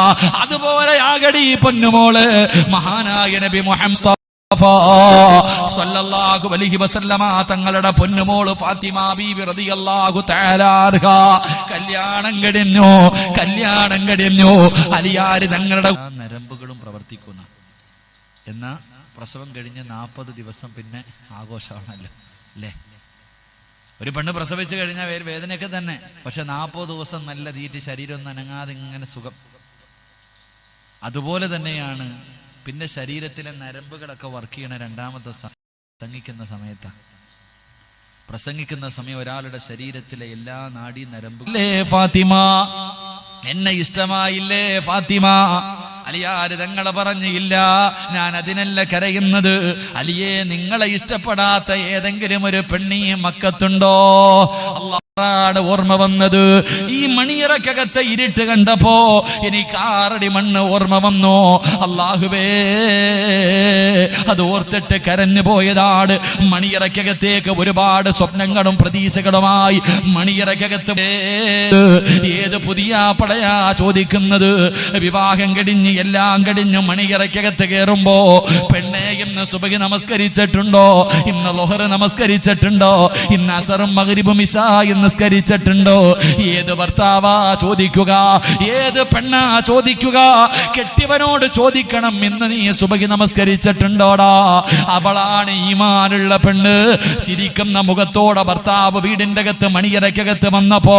അതുപോലെ ആകടി പൊന്നുമോള്, മഹാനായ നബി മുഹമ്മദ് സല്ലല്ലാഹു അലൈഹി വസല്ലമ തങ്ങളുടെ പൊന്നുമോള് ഫാത്തിമ ബീവി റളിയല്ലാഹു തആല അൻഹ കല്യാണം കഴിഞ്ഞു. അലിയാര് തങ്ങളുടെ നരമ്പുകളും പ്രവർത്തിക്കുന്ന. എന്നാ പ്രസവം കഴിഞ്ഞ് 40 ദിവസം പിന്നെ ആഘോഷമാണല്ലോ, അല്ലേ? ഒരു പെണ്ണ് പ്രസവിച്ചു കഴിഞ്ഞാൽ വേദനയൊക്കെ തന്നെ. പക്ഷെ 40 ദിവസം നല്ല തീറ്റി, ശരീരം ഒന്നും അനങ്ങാതെ ഇങ്ങനെ സുഖം. അതുപോലെ തന്നെയാണ് പിന്നെ ശരീരത്തിലെ നരമ്പുകളൊക്കെ വർക്ക് ചെയ്യണ രണ്ടാമത്തെ പ്രസംഗിക്കുന്ന സമയം ഒരാളുടെ ശരീരത്തിലെ എല്ലാ നാഡീ നരമ്പുകളേ, ഫാത്തിമ എന്നെ ഇഷ്ടമായില്ലേ ഫാത്തിമ? അലിയാര് തങ്ങളെ പറഞ്ഞില്ല, ഞാൻ അതിനല്ല കരയുന്നത്. അലിയെ, നിങ്ങളെ ഇഷ്ടപ്പെടാത്ത ഏതെങ്കിലും ഒരു പെണ്ണി മക്കത്തുണ്ടോ? അല്ലാഹ് ഓർമ്മ വന്നത്. ഈ മണിയറക്കകത്തെ ഇരുട്ട് കണ്ടപ്പോ എനിക്ക് 6 അടി മണ്ണ് ഓർമ്മ വന്നു. അല്ലാഹുവേ, അത് ഓർത്തിട്ട് കരഞ്ഞു പോയതാണ്. മണിയറക്കകത്തേക്ക് ഒരുപാട് സ്വപ്നങ്ങളും പ്രതീക്ഷകളുമായി മണിയറക്കകത്ത് ഏത് പുതിയ പടയാ ചോദിക്കുന്നത്. വിവാഹം കഴിഞ്ഞ് എല്ലാം കഴിഞ്ഞ് മണിയറക്കകത്ത് കയറുമ്പോ, പെണ്ണെ ഇന്ന് സുബഹി നമസ്കരിച്ചിട്ടുണ്ടോ? ഇന്ന് ളുഹർ നമസ്കരിച്ചിട്ടുണ്ടോ? ഇന്ന് അസറും മഗ്രിബും ഇശായും നിസ്കരിച്ചിട്ടുണ്ടോ? ഏത് ഭർത്താവാ ചോദിക്കുക? ഏത് പെണ്ണാ ചോദിക്കുക? കെട്ടിയവനോട് ചോദിക്കണം, ഇന്ന് നീ സുബഹി നമസ്കരിച്ചിട്ടുണ്ടോടാ? അവളാണ് ഈമാനുള്ള പെണ്ണ്. ചിരിക്കുന്ന മുഖത്തോടെ ഭർത്താവ് വീടിന്റെ അകത്ത് മണിയറക്കകത്ത് വന്നപ്പോ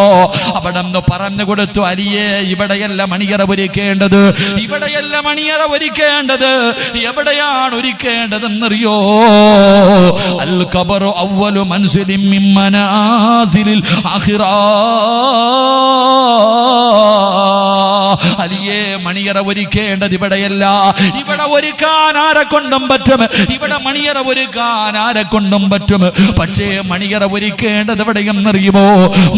അവിടെ നിന്ന് പറഞ്ഞു കൊടുത്തു, അലിയേ, ഇവിടെയല്ല മണിയറ ഒരുക്കേണ്ടത്, ഇവിടെയല്ല മണിയറ ഒരുക്കേണ്ടത്. എവിടെയാണ് ഒരുക്കേണ്ടതെന്നറിയോ? അൽ ഖബറു അവ്വലു മൻസിലിൻ മിൻ മനാസിലിൽ ആഖിറ. അലിയേ, മണിയറ ഒരുക്കേണ്ടത് ഇവിടെയല്ല. ഇവിടെ ഒരുക്കാൻ ആരെ കൊണ്ടും പറ്റും, ഇവിടെ മണിയറ ഒരുക്കാൻ ആരെ കൊണ്ടും പറ്റും. പക്ഷേ മണിയറ ഒരുക്കേണ്ടത് എവിടെയെന്നറിയുമോ?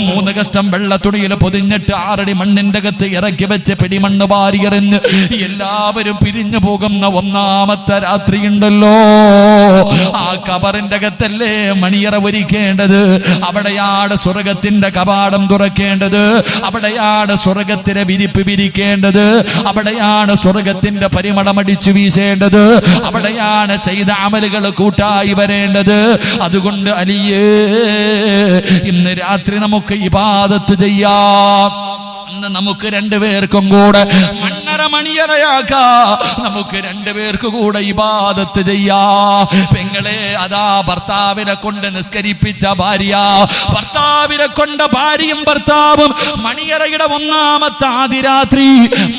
3 കഷ്ടം വെള്ള തുണിയിൽ പൊതിഞ്ഞിട്ട് 6 അടി മണ്ണിന്റെ അകത്ത് ഇറക്കി വെച്ച് പിടിമണ്ണ് വാരിയെറിഞ്ഞ് എല്ലാവരും പിരിഞ്ഞു പോകുന്ന 1ാമത്തെ രാത്രി ഉണ്ടല്ലോ, ആ ഖബറിന്റെ അകത്തല്ലേ മണിയറ ഒരുക്കേണ്ടത്. അവിടെയാണ് സ്വർഗത്തിന്റെ കവാടം തുറക്കേണ്ടത്, അവിടെയാണ് സ്വർഗത്തിലെ വിരിപ്പ് വിരിക്കേണ്ടത്, അവിടെയാണ് സ്വർഗത്തിന്റെ പരിമളമടിച്ചു വീശേണ്ടത്, അവിടെയാണ് ചെയ്ത അമലുകൾ കൂട്ടായി വരേണ്ടത്. അതുകൊണ്ട് അലിയേ, ഇന്ന് രാത്രി നമുക്ക് ഇബാദത്ത് ചെയ്യാം. ഇന്ന് നമുക്ക് 2 പേർക്കും കൂടെ മണിയറയാക്കാം. നമുക്ക് 2 പേർക്ക് കൂടെ ഇബാദത്ത് ചെയ്യാം. പെങ്ങളെ, അതാ ഭർത്താവിനെ കൊണ്ട് നിസ്കരിപ്പിച്ച ഭാര്യ, ഭർത്താവിനെ കൊണ്ട് ഭാര്യയും ഭർത്താവും മണിയറയുടെ 1ാമത്തെ ആദിരാത്രി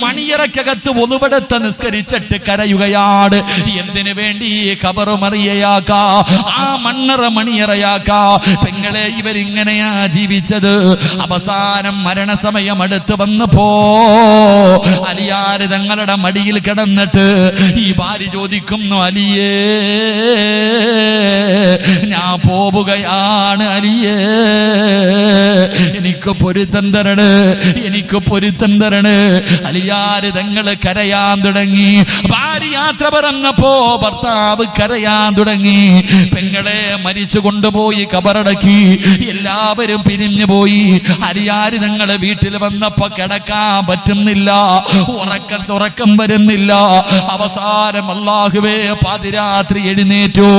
മണിയറക്കകത്ത് ഒന്നുപെടുത്ത നിസ്കരിച്ചിട്ട് കരയുകയാണ്. എന്തിനു വേണ്ടി? ഖബറ് മറിയയാക്കാ, ആ മണ്ണറ മണിയറയാക്കാ. പെങ്ങളെ, ഇവരിങ്ങനെയാ ജീവിച്ചത്. അവസാനം മരണസമയം അടുത്ത് വന്നപ്പോ അലിയാര് തങ്ങളുടെ മടിയിൽ കിടന്നിട്ട് ഈ ഭാര്യ ചോദിക്കുന്നു, അലിയേ, ഞാൻ പോവുകയാണ് അലിയേ, എനിക്ക് പൊരുത്തം തരണേ, എനിക്ക് പൊരുത്തം തരണേ. അലിയാര് തങ്ങള് കരയാൻ തുടങ്ങി. ഭാര്യ യാത്ര പറഞ്ഞപ്പോ ഭർത്താവ് കരയാൻ തുടങ്ങി. പെങ്ങളെ, മരിച്ചു കൊണ്ടുപോയി കബറടക്കി. എല്ലാവരും പിരിഞ്ഞു പോയി. അലിയാര് തങ്ങള് വീട്ടിൽ വന്നപ്പോ കിടക്കാൻ പറ്റുന്നില്ല, ഉറക്കം വരുന്നില്ല. അവസാനം അല്ലാഹുവേ, പാതിരാത്രി എഴുന്നേറ്റു.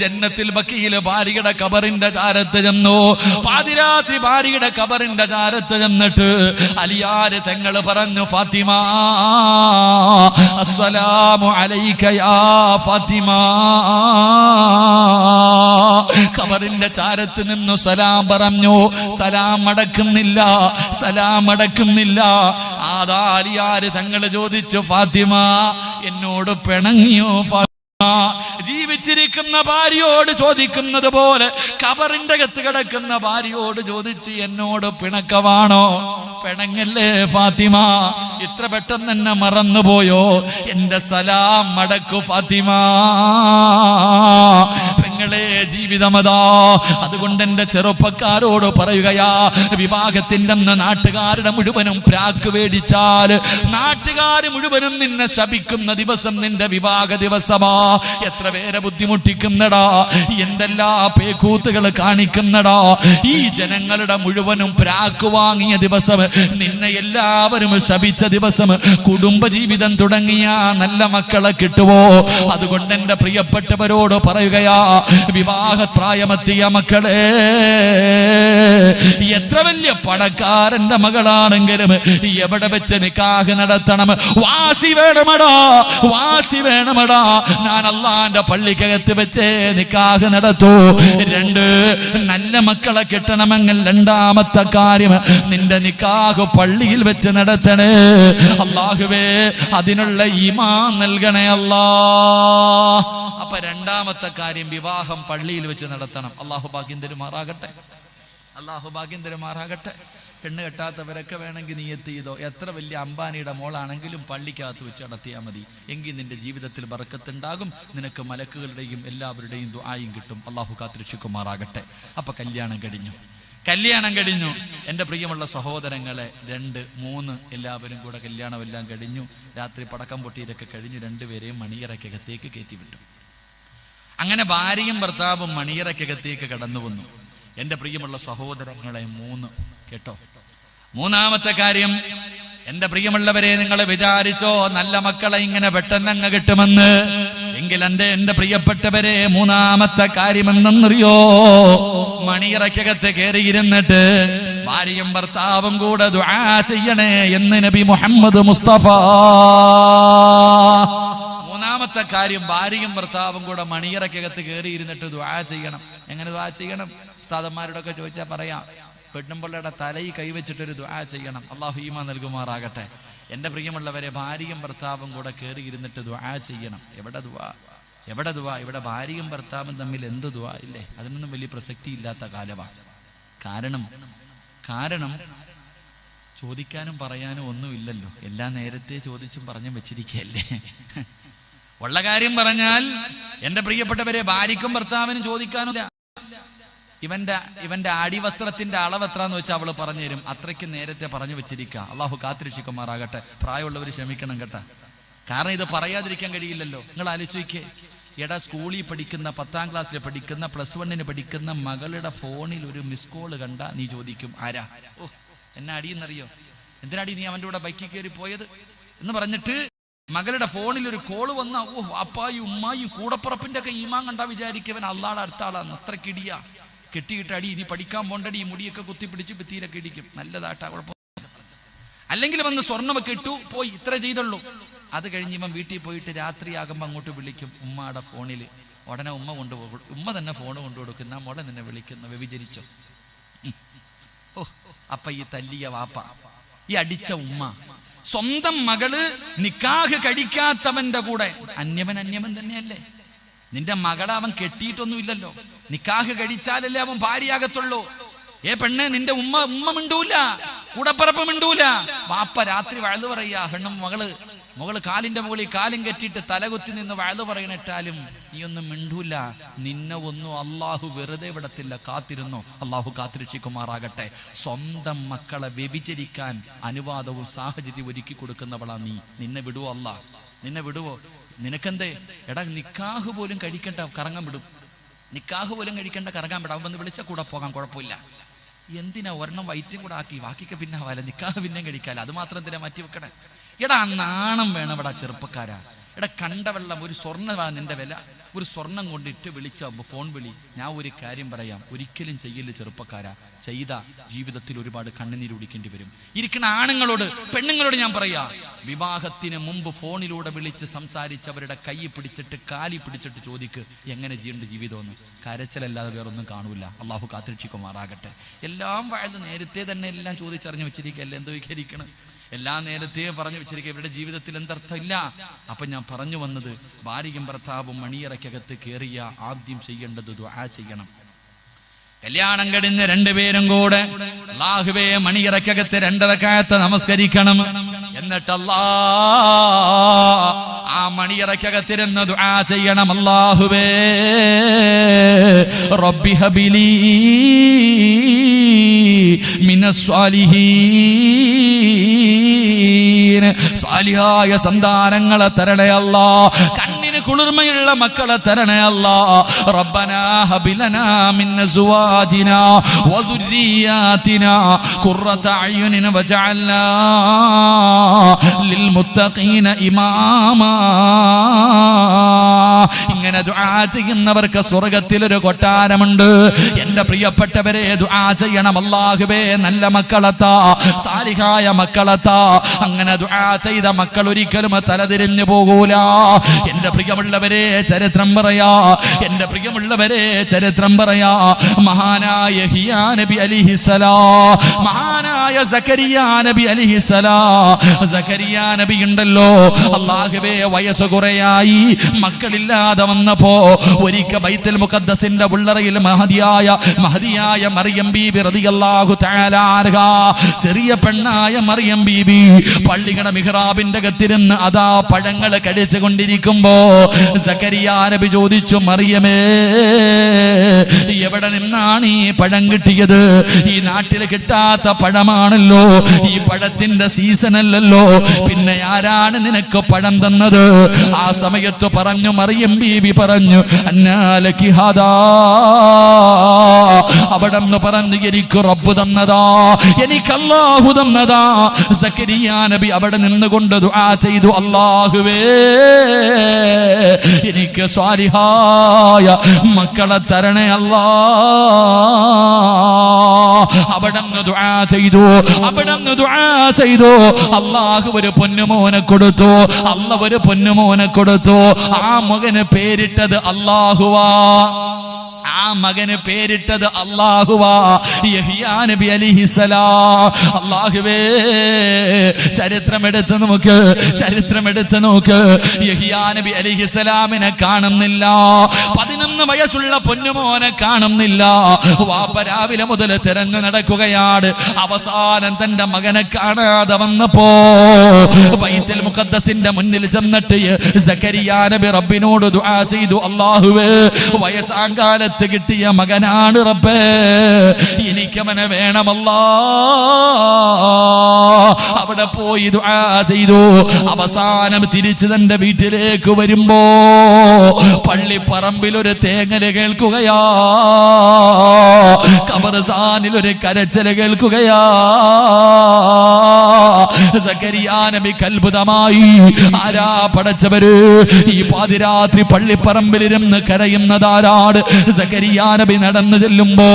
ജന്നത്തിൽ ബഖീൽ ഭാര്യയുടെ ഖബറിന്റെ ചാരത്ത് ചെന്നു. പാതിരാത്രി ഭാര്യയുടെ ഖബറിന്റെ ചാരത്ത് ചെന്നിട്ട് അലിയാര് തങ്ങൾ പറഞ്ഞു, ഫാത്തിമ, അസ്സലാമു അലൈക യാ ഫാത്തിമ. ഖബറിന്റെ ചാരത്ത് നിന്ന് സലാം പറഞ്ഞു. സലാം അടക്കുന്നില്ല. ആദാ അലിയാര് തങ്ങൾ ചോദിച്ചു, ഫാത്തിമ, എന്നോട് പിണങ്ങിയോ? ജീവിച്ചിരിക്കുന്ന ഭാര്യയോട് ചോദിക്കുന്നത് പോലെ ഖബറിന്റെ അകത്ത് കിടക്കുന്ന ഭാര്യയോട് ചോദിച്ച്, എന്നോട് പിണക്കമാണോ? പിണങ്ങല്ലേ ഫാത്തിമ, ഇത്ര പെട്ടെന്ന് എന്നെ മറന്നുപോയോ? എന്റെ സലാം മടക്കു ഫാത്തിമ. പെങ്ങളെ, ജീവിതമതാ. അതുകൊണ്ട് എന്റെ ചെറുപ്പക്കാരോട് പറയുകയാ, വിവാഹത്തിന്റെ അന്ന് നാട്ടുകാരുടെ മുഴുവനും പ്രാക്ക് വേടിച്ചാൽ, നാട്ടുകാർ മുഴുവനും നിന്നെ ശപിക്കുന്ന ദിവസം നിന്റെ വിവാഹ ദിവസമാ. എത്ര പേരെ ബുദ്ധിമുട്ടിക്കുന്നടാ, എന്തെല്ലാം പേക്കൂത്തുകൾ കാണിക്കുന്നടാ. ഈ ജനങ്ങളുടെ മുഴുവനും പ്രാക്ക് വാങ്ങിയ ദിവസം, നിന്നെ എല്ലാവരും ശപിച്ച ദിവസം, കുടുംബജീവിതം തുടങ്ങിയ നല്ല മക്കളെ കിട്ടുവോ? അതുകൊണ്ട് എന്റെ പ്രിയപ്പെട്ടവരോട് പറയുകയാ, വിവാഹപ്രായമെത്തിയ മക്കളെ, എത്ര വലിയ പണക്കാരന്റെ മകളാണെങ്കിലും എവിടെ വെച്ച് നിക്കാഹ് നടത്തണം? വാശി വേണമടാ. ഞാൻ അള്ളാന്റെ പള്ളിക്കകത്ത് വെച്ച് നിക്കാഹ് നടത്തൂ. 2 നല്ല മക്കളെ കിട്ടണമെങ്കിൽ 2ാമത്തെ കാര്യം, നിന്റെ നിക്കാഹ് പള്ളിയിൽ വെച്ച് നടത്തണേ. അല്ലാഹുവേ, അതിനുള്ള ഈമാൻ നൽകണേ അല്ലാ. അപ്പൊ 2ാമത്തെ കാര്യം, വിവാഹം പള്ളിയിൽ വെച്ച് നടത്തണം. അല്ലാഹു ഭാഗ്യം തരുമാറാകട്ടെ. പെണ്ണ് കെട്ടാത്തവരൊക്കെ വേണമെങ്കിൽ നിയത്ത് ചെയ്തോ. എത്ര വലിയ അംബാനിയുടെ മോളാണെങ്കിലും പള്ളിക്കകത്ത് വെച്ച് നടത്തിയാൽ മതി. എങ്കിൽ നിന്റെ ജീവിതത്തിൽ ബറക്കത്തുണ്ടാകും. നിനക്ക് മലക്കുകളുടെയും എല്ലാവരുടെയും ദുആയും കിട്ടും. അള്ളാഹു കാത്തിരക്ഷിക്കുമാറാകട്ടെ. അപ്പൊ കല്യാണം കഴിഞ്ഞു. എൻ്റെ പ്രിയമുള്ള സഹോദരങ്ങളെ, 2, 3 എല്ലാവരും കൂടെ കല്യാണമെല്ലാം കഴിഞ്ഞു. രാത്രി പടക്കം പൊട്ടിയിലൊക്കെ കഴിഞ്ഞു. രണ്ടുപേരെയും മണിയറയ്ക്കകത്തേക്ക് കയറ്റിവിട്ടു. അങ്ങനെ ഭാര്യയും ഭർത്താവും മണിയറയ്ക്കകത്തേക്ക് കടന്നു വന്നു. എൻ്റെ പ്രിയമുള്ള സഹോദരങ്ങളെ, 3 കേട്ടോ. 3ാമത്തെ കാര്യം, എൻ്റെ പ്രിയമുള്ളവരെ, നിങ്ങൾ വിചാരിച്ചോ നല്ല മക്കളെ ഇങ്ങനെ പെട്ടെന്നങ്ങ് കിട്ടുമെന്ന്? എങ്കിൽ എൻ്റെ പ്രിയപ്പെട്ടവരെ, 3ാമത്തെ കാര്യം എന്തെന്നറിയോ? മണിയറയ്ക്കകത്ത് കയറിയിരുന്നിട്ട് ഭാര്യയും ഭർത്താവും കൂടെ ദുആ ചെയ്യണേ എന്ന് നബി മുഹമ്മദ് മുസ്തഫ. 3ാമത്തെ കാര്യം, ഭാര്യയും ഭർത്താവും കൂടെ മണിയറയ്ക്കകത്ത് കയറിയിരുന്നിട്ട് ദുആ ചെയ്യണം. എങ്ങനെ ദുആ ചെയ്യണം? ഉസ്താദന്മാരോടൊക്കെ ചോദിച്ചാൽ പറയാം. പെണ്ണുമ്പിള്ളയുടെ തലയിൽ കൈവച്ചിട്ടൊരു ദുആ ചെയ്യണം. അള്ളാഹു ഈമാൻ നൽകുമാറാകട്ടെ. എൻ്റെ പ്രിയമുള്ളവരെ, ഭാര്യയും ഭർത്താവും കൂടെ കയറിയിരുന്നിട്ട് ദുആ ചെയ്യണം. എവിടെ ദുആ? ഇവിടെ ഭാര്യയും ഭർത്താവും തമ്മിൽ എന്ത് ദുആ ഇല്ലേ? അതിനൊന്നും വലിയ പ്രസക്തി ഇല്ലാത്ത കാലമാണ്. കാരണം ചോദിക്കാനും പറയാനും ഒന്നുമില്ലല്ലോ. എല്ലാം നേരത്തെ ചോദിച്ചും പറഞ്ഞും വെച്ചിരിക്കുകയല്ലേ. ഉള്ള കാര്യം പറഞ്ഞാൽ, എൻ്റെ പ്രിയപ്പെട്ടവരെ, ഭാര്യയ്ക്കും ഭർത്താവിനും ചോദിക്കാനില്ല. ഇവന്റെ അടിവസ്ത്രത്തിന്റെ അളവ് എത്രന്ന് വെച്ചാൽ അവള് പറഞ്ഞു തരും. അത്രയ്ക്ക് നേരത്തെ പറഞ്ഞു വെച്ചിരിക്കുക. അള്ളാഹു കാത്തിരക്ഷിക്കുമാറാകട്ടെ. പ്രായമുള്ളവർ ക്ഷമിക്കണം കേട്ടാ. കാരണം ഇത് പറയാതിരിക്കാൻ കഴിയില്ലല്ലോ. നിങ്ങൾ ആലോചിക്കേ, സ്കൂളിൽ പഠിക്കുന്ന 10ാം ക്ലാസ്സിൽ പഠിക്കുന്ന +1 പഠിക്കുന്ന മകളുടെ ഫോണിൽ ഒരു മിസ് കോള് കണ്ട നീ ചോദിക്കും, ആരാ? ഓ, എന്നെ അടിയെന്നറിയോ? എന്തിനാടി നീ അവൻ്റെ കൂടെ ബൈക്കിൽ കയറി പോയത് എന്ന് പറഞ്ഞിട്ട് മകളുടെ ഫോണിൽ ഒരു കോള് വന്ന, ഓ, അപ്പായും ഉമ്മായും കൂടപ്പുറപ്പിന്റെ ഒക്കെ ഈമാൻ കണ്ടാ വിചാരിക്കവൻ അള്ളാടെ അടുത്ത ആളാന്ന്. അത്ര കിടിയാ. കെട്ടിയിട്ട് അടി, നീ പഠിക്കാൻ പോണ്ടടി, മുടിയൊക്കെ കുത്തിപ്പിടിച്ച് ഭിത്തിയിലൊക്കെ ഇടിക്കും. നല്ലതാട്ടാ, കുഴപ്പം. അല്ലെങ്കിൽ വന്ന് സ്വർണ്ണമൊക്കെ ഇട്ടു പോയി, ഇത്ര ചെയ്തുള്ളൂ. അത് കഴിഞ്ഞ് ഇവൻ വീട്ടിൽ പോയിട്ട് രാത്രിയാകുമ്പോൾ അങ്ങോട്ട് വിളിക്കും ഉമ്മയുടെ ഫോണിൽ. ഉടനെ ഉമ്മ കൊണ്ടുപോകും. ഉമ്മ തന്നെ ഫോൺ കൊണ്ടുകൊടുക്കുന്ന മോളെ നിന്നെ വിളിക്കുന്നു, വ്യഭിചരിച്ചോ? ഓ, അപ്പൊ ഈ തല്ലിയ വാപ്പ, ഈ അടിച്ച ഉമ്മ, സ്വന്തം മകള് നിക്കാഹ് കഴിക്കാത്തവന്റെ കൂടെ അന്യമൻ തന്നെയല്ലേ? നിന്റെ മകളെ അവൻ കെട്ടിയിട്ടൊന്നുമില്ലല്ലോ. നിക്കാഹ് കഴിച്ചാലല്ലേ അവൻ ഭാര്യയാകത്തുള്ളൂ. പെണ്ണെ, നിന്റെ ഉമ്മ മിണ്ടൂല, കൂടപ്പറപ്പ് മിണ്ടൂല. വാപ്പ രാത്രി വഴുതു പറയാ, പെണ്ണും മകള് കാലിന്റെ മുകളിൽ കാലും കെട്ടിയിട്ട് തലകുത്തി നിന്ന് വഴുതു പറയണിട്ടാലും നീ ഒന്നും മിണ്ടൂല. നിന്നെ ഒന്നും അള്ളാഹു വെറുതെ വിടത്തില്ല. കാത്തിരുന്നോ. അള്ളാഹു കാത്തിരക്ഷിക്കുമാറാകട്ടെ. സ്വന്തം മക്കളെ വ്യഭിചരിക്കാൻ അനുവാദവും സാഹചര്യം ഒരുക്കി കൊടുക്കുന്നവളാ നീ. നിന്നെ വിടുവോ അല്ലാ? നിന്നെ വിടുവോ? നിനക്കെന്തേ? നിക്കാഹ് പോലും കഴിക്കണ്ട, കറങ്ങാൻ വിടും. നിക്കാഹ് പോലും കഴിക്കേണ്ട, കറങ്ങാൻ വിടാം. വന്ന് വിളിച്ച കൂടെ പോകാൻ, കുഴപ്പമില്ല. എന്തിനാ ഒരെണ്ണം വയറ്റും കൂടെ ആക്കി ബാക്കിക്ക് പിന്നെ ആവാല? നിക്കാഹ് പിന്നെയും കഴിക്കാല. അത് മാത്രം എന്തിനാ മാറ്റി വെക്കണേ? നാണം വേണം ഇവിടെ ചെറുപ്പക്കാരാ. കണ്ട വെള്ളം, ഒരു സ്വർണ്ണമാണ് നിന്റെ വില. ഒരു സ്വർണം കൊണ്ടിട്ട് വിളിച്ച ഫോൺ വിളി. ഞാൻ ഒരു കാര്യം പറയാം, ഒരിക്കലും ചെയ്യില്ല ചെറുപ്പക്കാരാ. ചെയ്ത ജീവിതത്തിൽ ഒരുപാട് കണ്ണുനീര് കുടിക്കേണ്ടി വരും. ഇരിക്കുന്ന ആണുങ്ങളോട്, പെണ്ണുങ്ങളോട് ഞാൻ പറയാ, വിവാഹത്തിന് മുമ്പ് ഫോണിലൂടെ വിളിച്ച് സംസാരിച്ചവരുടെ കൈ പിടിച്ചിട്ട് കാലി പിടിച്ചിട്ട് ചോദിക്ക് എങ്ങനെ ചെയ്യേണ്ട ജീവിതമെന്ന്. കരച്ചിലല്ലാതെ വേറൊന്നും കാണൂല. അള്ളാഹു കാത്തിരക്ഷിക്കുമാറാകട്ടെ. എല്ലാം വഴുത് നേരത്തെ തന്നെ എല്ലാം ചോദിച്ചറിഞ്ഞ് വെച്ചിരിക്കല്ലേ, എന്തോ വിചാരിക്കണം. എല്ലാം നേരത്തെ പറഞ്ഞു വെച്ചിരിക്കുക. ഇവരുടെ ജീവിതത്തിൽ എന്തർത്ഥം ഇല്ല. അപ്പൊ ഞാൻ പറഞ്ഞു വന്നത്, ഭാര്യയും ഭർത്താവും മണിയറയ്ക്കകത്ത് കയറിയ ആദ്യം ചെയ്യേണ്ടത് ദുആ ചെയ്യണം. കല്യാണം കഴിഞ്ഞ് 2 പേരും കൂടെ അല്ലാഹുവേ മണിയറയ്ക്കകത്ത് 2 റക്അത്ത് നമസ്കരിക്കണം. എന്നിട്ട് ആ മണിയറയ്ക്കകത്തിരുന്ന് ദുആ ചെയ്യണം. അല്ലാഹുവേ റബ്ബി ഹബിലി മിനസ് സ്വാലിഹീൻ, സാലിഹായ സന്താനങ്ങളെ തരണേ അല്ലാ. കണ്ണിന് കുളിർമയുള്ള മക്കളെ തരണേ അല്ലാ. റബ്ബനാ ഹബിലനാ മിൻ അസ്വാജിനാ വദുർരിയാതിനാ ഖുർറത അയ്യുനിൻ വജഅൽനാ ലിൽമുത്തഖീന ഇമാമാ. ഇങ്ങനെ ദുആ ചെയ്യുന്നവർക്ക് സ്വർഗ്ഗത്തിൽ ഒരു കൊട്ടാരമുണ്ട്. എന്റെ പ്രിയപ്പെട്ടവരെ, ദുആ ചെയ്യണം. അല്ലാഹുവേ നല്ല മക്കളത്താ, സാലിഹായ മക്കളത്താ. അങ്ങനെ ദുആ ചെയ്ത മക്കൾ ഒരിക്കലും തലതിരിഞ്ഞു പോകൂല. എന്റെ പ്രിയമുള്ളവരെ, ചരിത്രം പറയാ. എന്റെ പ്രിയമുള്ളവരെ, ചരിത്രം പറയാ. മഹാനായ യഹ്യാ നബി അലൈഹിസ്സലാം, മഹാനായ സക്കരിയാ നബി അലൈഹിസ്സലാം. സക്കരിയാ നബി ഉണ്ടല്ലോ, അല്ലാഹുവേ വയസ്സ് കുറയായി, മക്കളില്ലാതെ വന്നപ്പോ ഒരിക്കൽ ബൈത്തുൽ മുഖദ്ദസിന്റെ ഉള്ളറയിൽ മഹദിയായ മറിയം ബീബി റളിയല്ലാഹു തആല അൻഹ, ചെറിയ പെണ്ണായ മറിയം ബീബി പള്ളിയുടെ മിഹ്റാബിന്റെ അകത്തിരുന്ന് അതാ പഴങ്ങൾ കഴിച്ചു കൊണ്ടിരിക്കുമ്പോ സക്കരിയാ നബി ചോദിച്ചു, മറിയമേ, എവിടെ നിന്നാണ് ഈ പഴം കിട്ടിയത്? ഈ നാട്ടിൽ കിട്ടാത്ത പഴമാണല്ലോ, ഈ പഴത്തിന്റെ സീസൺ അല്ലല്ലോ, പിന്നെ ആരാണ് നിനക്ക് പഴം തന്നത്? ആ സമയത്ത് പറഞ്ഞു, മറിയം ബീബി പറഞ്ഞു, അന്നാലകി ഹാദാ, അവിടെന്ന് പറഞ്ഞു, എനിക്ക് റബ്ബ് തന്നതാ, എനിക്ക് അല്ലാഹു തന്നതാ. സക്കരിയാ നബി അവിടെ നിന്നുകൊണ്ട് ദുആ ചെയ്തു, അല്ലാഹുവേ, എനിക്ക് സ്വാലിഹായ മക്കളെ തരണേ അല്ലാ. അവിടെന്ന് ദുആ ചെയ്തു, അവിടെന്ന് ദുആ ചെയ്തു. അല്ലാഹു ഒരു പൊന്നുമോനെ കൊടുത്തു, അല്ലാഹു ഒരു പൊന്നുമോനെ കൊടുത്തു. ആ മകന് പേരിട്ടത് അല്ലാഹുവാ, ആ മകന് പേരിട്ടത് അല്ലാഹുവാ, യഹ്യാ നബി അലൈഹിസ്സലാം. അല്ലാഹുവേ, ചരിത്രമെടുത്ത് നോക്ക്, ചരിത്രമെടുത്ത് നോക്ക്. യഹ്യാ നബി അലൈഹിസ്സലാമിനെ കാണുന്നില്ല, 11 വയസ്സുള്ള പൊന്നുമോനെ കാണുന്നില്ല. വാപ്പ രാവിലെ മുതൽ തിരഞ്ഞു നടക്കുകയാണ്. അവസാനം തന്റെ മകനെ കാണാതെ വന്നപ്പോ ബൈത്തുൽ മുഖദ്ദസിന്റെ മുന്നിൽ ചെന്നിട്ട് സക്കരിയാ നബി റബ്ബിനോട് ദുആ ചെയ്തു, അല്ലാഹുവേ, വയസ്സാങ്കാലത്ത് കിട്ടിയ മകനാണ് റബ്ബേ, എനിക്കവനെ വേണമല്ലാ. അവിടെ പോയി ദുആ ചെയ്തു. അവസാനം തിരിച്ചു തന്റെ വീട്ടിലേക്ക് വരുമ്പോ പള്ളിപ്പറമ്പിൽ ഒരു തേങ്ങല് കേൾക്കുകയാ, ഖബർസ്ഥാനിൽ ഒരു കരച്ചില് കേൾക്കുകയാ. സക്കരിയാ നബി അത്ഭുതമായി, ആരാ പടച്ചവര്? ഈ പാതിരാത്രി പള്ളിപ്പറമ്പിലിരുന്ന് കരയുന്നതാരാട്? സക്കരിയാ നബി നടന്നു ചെല്ലുമ്പോ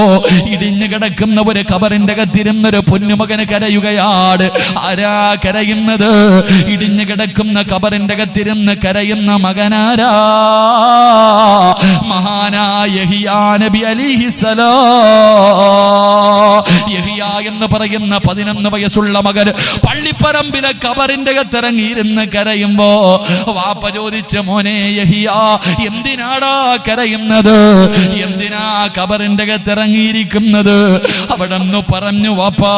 ഇടിഞ്ഞു കിടക്കുന്ന ഒരു ഖബറിന്റെ അകത്തിരുന്നൊരു പൊന്നുമകന് കരയുകയാണ്. ആരാ കരയുന്നത്? ഇടിഞ്ഞു കിടക്കുന്ന ഖബറിന്റെ അകത്തിരുന്ന് കരയുന്ന മകനാരാ? മഹാനായ യഹ്യാ നബി അലൈഹിസ്സലാം. യഹ്യാ എന്ന് പറയുന്ന 11 വയസ്സുള്ള മകൻ പള്ളിപ്പറമ്പിലെ ഖബറിന്റെ അകത്തിറങ്ങിയിരുന്ന് കരയുമ്പോ വാപ്പ ചോദിച്ചു, മോനെ യഹ്യാ, എന്തിനാടാ കരയുന്നത്? എന്തിനാ ഖബറിന്റെ അകത്തിറങ്ങിയിരിക്കുന്നത്? അവിടെന്ന് പറഞ്ഞു, വാപ്പാ,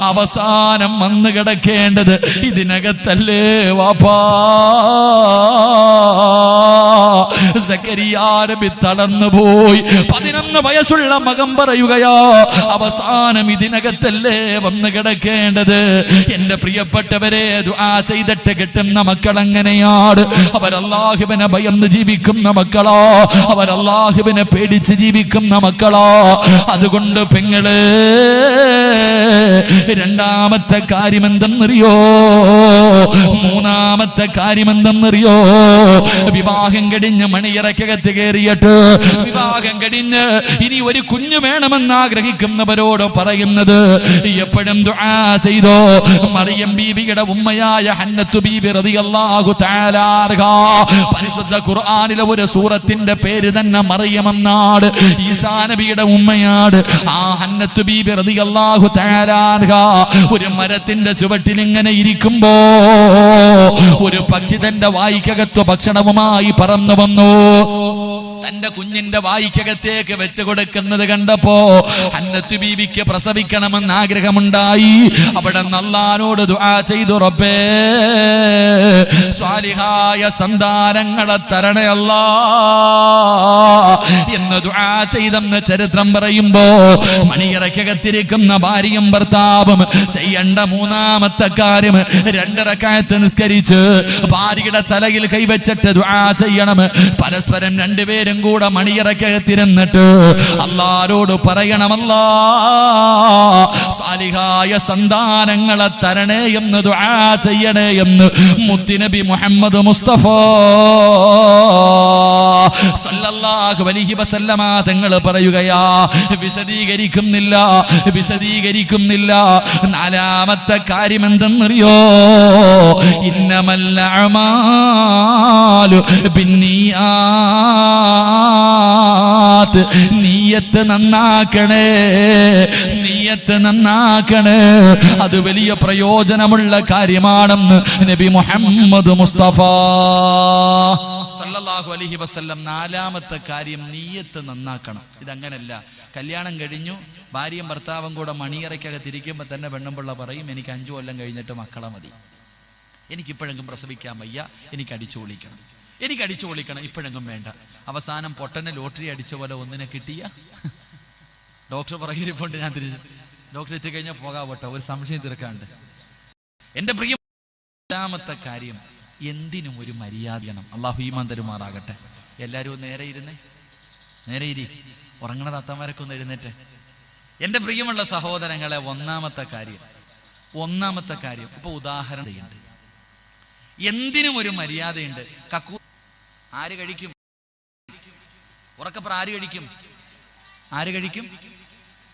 അവസാനം വന്ന് കിടക്കേണ്ടത് ഇതിനകത്തല്ലേ വാപ്പാ. സക്കരിയാ നബി തളർന്നു പോയി. 11 വയസ്സുള്ള മകൻ പറയുകയാ, അവസാനം ഇതിനകത്തല്ലേ വന്ന് കിടക്കേണ്ടത്? എന്റെ പ്രിയപ്പെട്ടവരെ, ദുആ ചെയ്തിട്ട് കിട്ടുന്ന മക്കൾ എങ്ങനെയാണ്? അവർ അല്ലാഹുവിനെ ഭയന്ന് ജീവിക്കുന്ന മക്കളാ, അവർ അല്ലാഹുവിനെ പേടിച്ച് ജീവിക്കുന്ന മക്കളാ. അതുകൊണ്ട് പെങ്ങളെ, രണ്ടാമത്തെ കാര്യം എന്തെന്നറിയോ? മൂന്നാമത്തെ കാര്യം എന്തെന്നറിയോ? വിവാഹം കഴിഞ്ഞ് മണിയറക്കകത്ത് കയറിയിട്ട് വിവാഹം കഴിഞ്ഞ് ഇനി ഒരു കുഞ്ഞു വേണമെന്ന് ആഗ്രഹിക്കുന്നവരോട് പറയുന്നത്, എപ്പോഴും ദുആ ചെയ്തോ. മറിയം ബീവിയുടെ ഉമ്മയായ ഹന്നത്തു ബീബി റളിയല്ലാഹു തആല അൻഹ, പരിശുദ്ധ ഖുർആനിലെ ഒരു സൂറത്തിന്റെ പേര് തന്നെ മറിയം എന്നാണ്. ഈസാ നബിയുടെ ഉമ്മയാണ്. ആ ഹന്നത്തു ബീബി റളിയല്ലാഹു തആല അൻഹ ഒരു മരത്തിന്റെ ചുവട്ടിൽ ഇങ്ങനെ ഇരിക്കുമ്പോ ഒരു പക്ഷി തന്റെ വായ്ക്കകത്ത് ഭക്ഷണവുമായി പറന്നു വന്നു. തന്റെ കുഞ്ഞിന്റെ വായ്ക്കകത്തേക്ക് വെച്ച് കൊടുക്കുന്നത് കണ്ടപ്പോ ഹന്നത്തു ബീവിക്ക് പ്രസവിക്കണമെന്ന് ആഗ്രഹമുണ്ടായി. അവിടെ അല്ലാഹുവോട് ദുആ ചെയ്തു, റബ്ബേ, സ്വാലിഹായ സന്താനങ്ങളെ തരണേ അല്ലാ എന്ന് ദുആ ചെയ്തെന്ന് ചരിത്രം പറയുമ്പോ മണിയറക്കകത്തിരിക്കുന്ന ഭാര്യയും ഭർത്താവും ചെയ്യേണ്ട മൂന്നാമത്തെ കാര്യം 2 റക്അത്ത് നിസ്കരിച്ച് ഭാര്യയുടെ തലയിൽ കൈവച്ചിട്ട് ദുആ ചെയ്യണം. പരസ്പരം രണ്ടുപേരും കൂടെ മണിയറക്കകത്തിരുന്നിട്ട് അല്ലാഹുവോട് പറയണമല്ലാ, സാലിഹായ സന്താനങ്ങളെ തരണേ എന്ന് ദുആ ചെയ്യണേ എന്ന് മുത്തുനബി മുഹമ്മദ് മുസ്തഫ സല്ലല്ലാഹു അലൈഹി വസല്ലമ തങ്ങൾ പറയുകയാ. വിശദീകരിക്കുന്നില്ല. നാലാമത്തെ കാര്യം എന്തെന്നറിയോ? ഇന്നമൽ അഅമാലു ബിന്നിയാ സ്വലാത്ത്. നീയത്ത് നന്നാക്കണേ, നീയത്ത് നന്നാക്കണേ. അത് വലിയ പ്രയോജനമുള്ള കാര്യമാണെന്ന് നബി മുഹമ്മദ് മുസ്തഫ സല്ലല്ലാഹു അലൈഹി വസല്ലം. നാലാമത്തെ കാര്യം നീയത്ത് നന്നാക്കണം. ഇതങ്ങനല്ല, കല്യാണം കഴിഞ്ഞു, ഭാര്യയും ഭർത്താവും കൂടെ മണിയറയ്ക്കകത്ത് ഇരിക്കുമ്പോൾ തന്നെ പെണ്ണുമ്പിള്ള പറയും, എനിക്ക് 5 കൊല്ലം കഴിഞ്ഞിട്ട് മക്കളെ മതി, എനിക്കിപ്പോഴെങ്കിലും പ്രസവിക്കാൻ വയ്യ, എനിക്ക് അടിച്ചു പൊളിക്കണം, എനിക്ക് അടിച്ചു പൊളിക്കണം, ഇപ്പോഴെങ്കിലും വേണ്ട. അവസാനം പൊട്ടനെ ലോട്ടറി അടിച്ച പോലെ ഒന്നിനെ കിട്ടിയ ഡോക്ടർ പറയുമ്പോണ്ട് ഞാൻ തിരിച്ചു ഡോക്ടർ എത്തിക്കഴിഞ്ഞാൽ പോകാൻ പോട്ടെ, ഒരു സംശയം തീർക്കാണ്ട്. എൻ്റെ പ്രിയ രണ്ടാമത്തെ കാര്യം, എന്തിനും ഒരു മര്യാദയാണ്. അള്ളാഹു ഈമാൻ തരുമാറാകട്ടെ. എല്ലാവരും നേരെ ഇരുന്നേ, നേരെ ഇരി. ഉറങ്ങണ താത്തമാരൊക്കെ ഒന്ന് എഴുന്നേറ്റ്. എൻ്റെ പ്രിയമുള്ള സഹോദരങ്ങളെ, ഒന്നാമത്തെ കാര്യം ഇപ്പൊ ഉദാഹരണമുണ്ട്. എന്തിനും ഒരു മര്യാദയുണ്ട്. കക്കൂ ആര് കഴിക്കും? ഉറക്കപ്പുറ ആര് കഴിക്കും?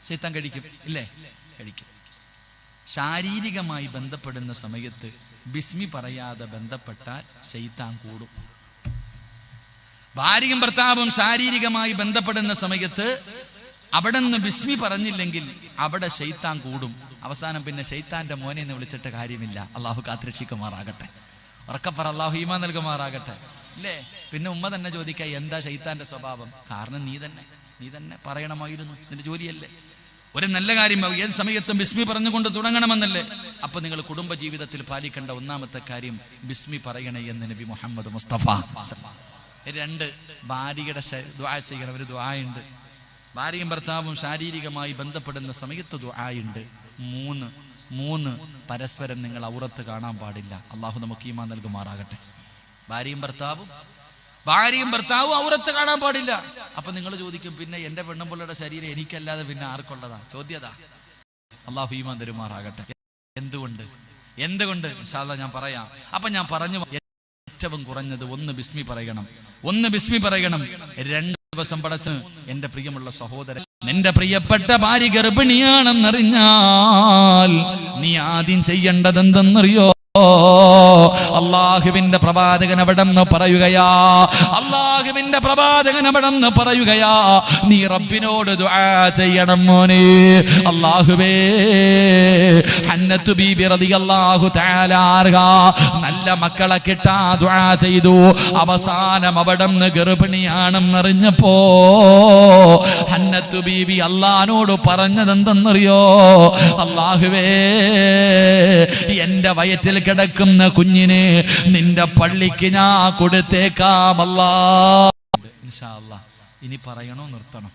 ശൈത്താൻ കഴിക്കും, ഇല്ലേ? കഴിക്കും. ശാരീരികമായി ബന്ധപ്പെടുന്ന സമയത്ത് ബിസ്മി പറയാതെ ബന്ധപ്പെട്ടാൽ ശൈത്താൻ കൂടും. ഭാര്യയും ഭർത്താവും ശാരീരികമായി ബന്ധപ്പെടുന്ന സമയത്ത് അവിടെ നിന്ന് ബിസ്മി പറഞ്ഞില്ലെങ്കിൽ അവിടെ ശൈത്താൻ കൂടും. അവസാനം പിന്നെ ശൈത്താന്റെ മോനെ എന്ന് വിളിച്ചിട്ട് കാര്യമില്ല. അള്ളാഹു കാത്തുരക്ഷിക്കുമാറാകട്ടെ. ഉറക്കപ്പറ, അള്ളാഹു ഈമാൻ നൽകുമാറാകട്ടെ. ഇല്ലേ? പിന്നെ ഉമ്മ തന്നെ ചോദിക്കുക, എന്താ ശൈത്താന്റെ സ്വഭാവം? കാരണം നീ തന്നെ പറയണമായിരുന്നു, നിന്റെ ജോലിയല്ലേ. ഒരു നല്ല കാര്യം ഏത് സമയത്തും ബിസ്മി പറഞ്ഞുകൊണ്ട് തുടങ്ങണമെന്നല്ലേ. അപ്പൊ നിങ്ങൾ കുടുംബ ജീവിതത്തിൽ പാലിക്കേണ്ട ഒന്നാമത്തെ കാര്യം ബിസ്മി പറയണേ എന്ന് നബി മുഹമ്മദ് മുസ്തഫ. 2, ഭാര്യയുടെ ദുആ ചെയ്യണം. ഒരു ദുആയുണ്ട്. ഭാര്യയും ഭർത്താവും ശാരീരികമായി ബന്ധപ്പെടുന്ന സമയത്ത് ദുആയുണ്ട്. 3 പരസ്പരം നിങ്ങൾ ഔറത്ത് കാണാൻ പാടില്ല. അള്ളാഹു നമുക്ക് ഈമാൻ നൽകുമാറാകട്ടെ. ഭാര്യയും ഭർത്താവും ഔറത്ത് കാണാൻ പാടില്ല. അപ്പൊ നിങ്ങൾ ചോദിക്കും, പിന്നെ എന്റെ പെണ്ണുമ്പിള്ളയുടെ ശരീരം എനിക്കല്ലാതെ പിന്നെ ആർക്കുള്ളതാ? ചോദ്യതാ. അള്ളാഹു ഈമാൻ തരുമാറാകട്ടെ. എന്തുകൊണ്ട് ഇൻഷാ അല്ലാഹ് ഞാൻ പറയാം. അപ്പൊ ഞാൻ പറഞ്ഞു, ഏറ്റവും കുറഞ്ഞത് 1 ബിസ്മി പറയണം. 2 ദിവസം പടച്ച്. എന്റെ പ്രിയമുള്ള സഹോദരൻ, നിന്റെ പ്രിയപ്പെട്ട ഭാര്യ ഗർഭിണിയാണെന്നറിഞ്ഞാൽ നീ ആദ്യം ചെയ്യേണ്ടത് എന്തെന്നറിയോ? അള്ളാഹുവിന്റെ പ്രവാചകൻ അവിടെന്ന് പറയുകയാ, നീ റബ്ബിനോട് ദുആ ചെയ്യണം മോനെ. അല്ലാഹുവേ, ഹന്നത്തു ബീബി റളിയല്ലാഹു തആല അൻഹ നല്ല മക്കളെ കിട്ടാ ദുആ ചെയ്തു. അവസാനം അവിടെന്ന് ഗർഭിണിയാണെന്നറിഞ്ഞപ്പോ ഹന്നത്തു ബീബി അല്ലാഹുവോട് പറഞ്ഞതെന്തെന്നറിയോ? അല്ലാഹുവേ, എന്റെ വയറ്റിൽ കിടക്കുന്ന കുഞ്ഞിനെ നിന്റെ പള്ളിക്ക് ഞാൻ കൊടുത്തേക്കാമല്ലാ. ഇൻഷാ അല്ലാഹ്. ഇനി പറയണോ നിർത്തണോ?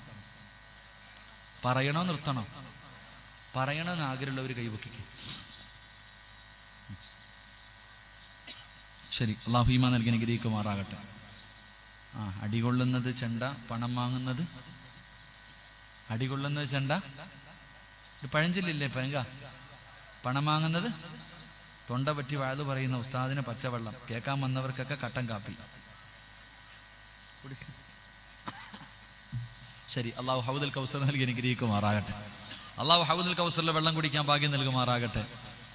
പറയണമെന്ന് ആഗ്രഹമുള്ളവർ കൈവക്കിക്ക്. ശരി, അല്ലാഹു ഈമാൻ നൽകി അനുഗ്രഹിക്കുമാറാകട്ടെ. അടികൊള്ളുന്നത് ചെണ്ട, പണം വാങ്ങുന്നത് ചെണ്ട. ഒരു പഴഞ്ചൊല്ലില്ലേ, പണം വാങ്ങുന്നത് തൊണ്ട പറ്റി വാഴ് പറയുന്ന ഉസ്താദിന് പച്ചവെള്ളം, കേൾക്കാൻ വന്നവർക്കൊക്കെ കട്ടൻ കാപ്പി. ശരി, അള്ളാഹു ഹൗദുൽ കൗസർ നൽകി അനുഗ്രഹിക്കുമാറാകട്ടെ. അള്ളാഹു ഹൗദുൽ കൗസറിലെ വെള്ളം കുടിക്കാൻ ഭാഗ്യം നൽകുമാറാകട്ടെ.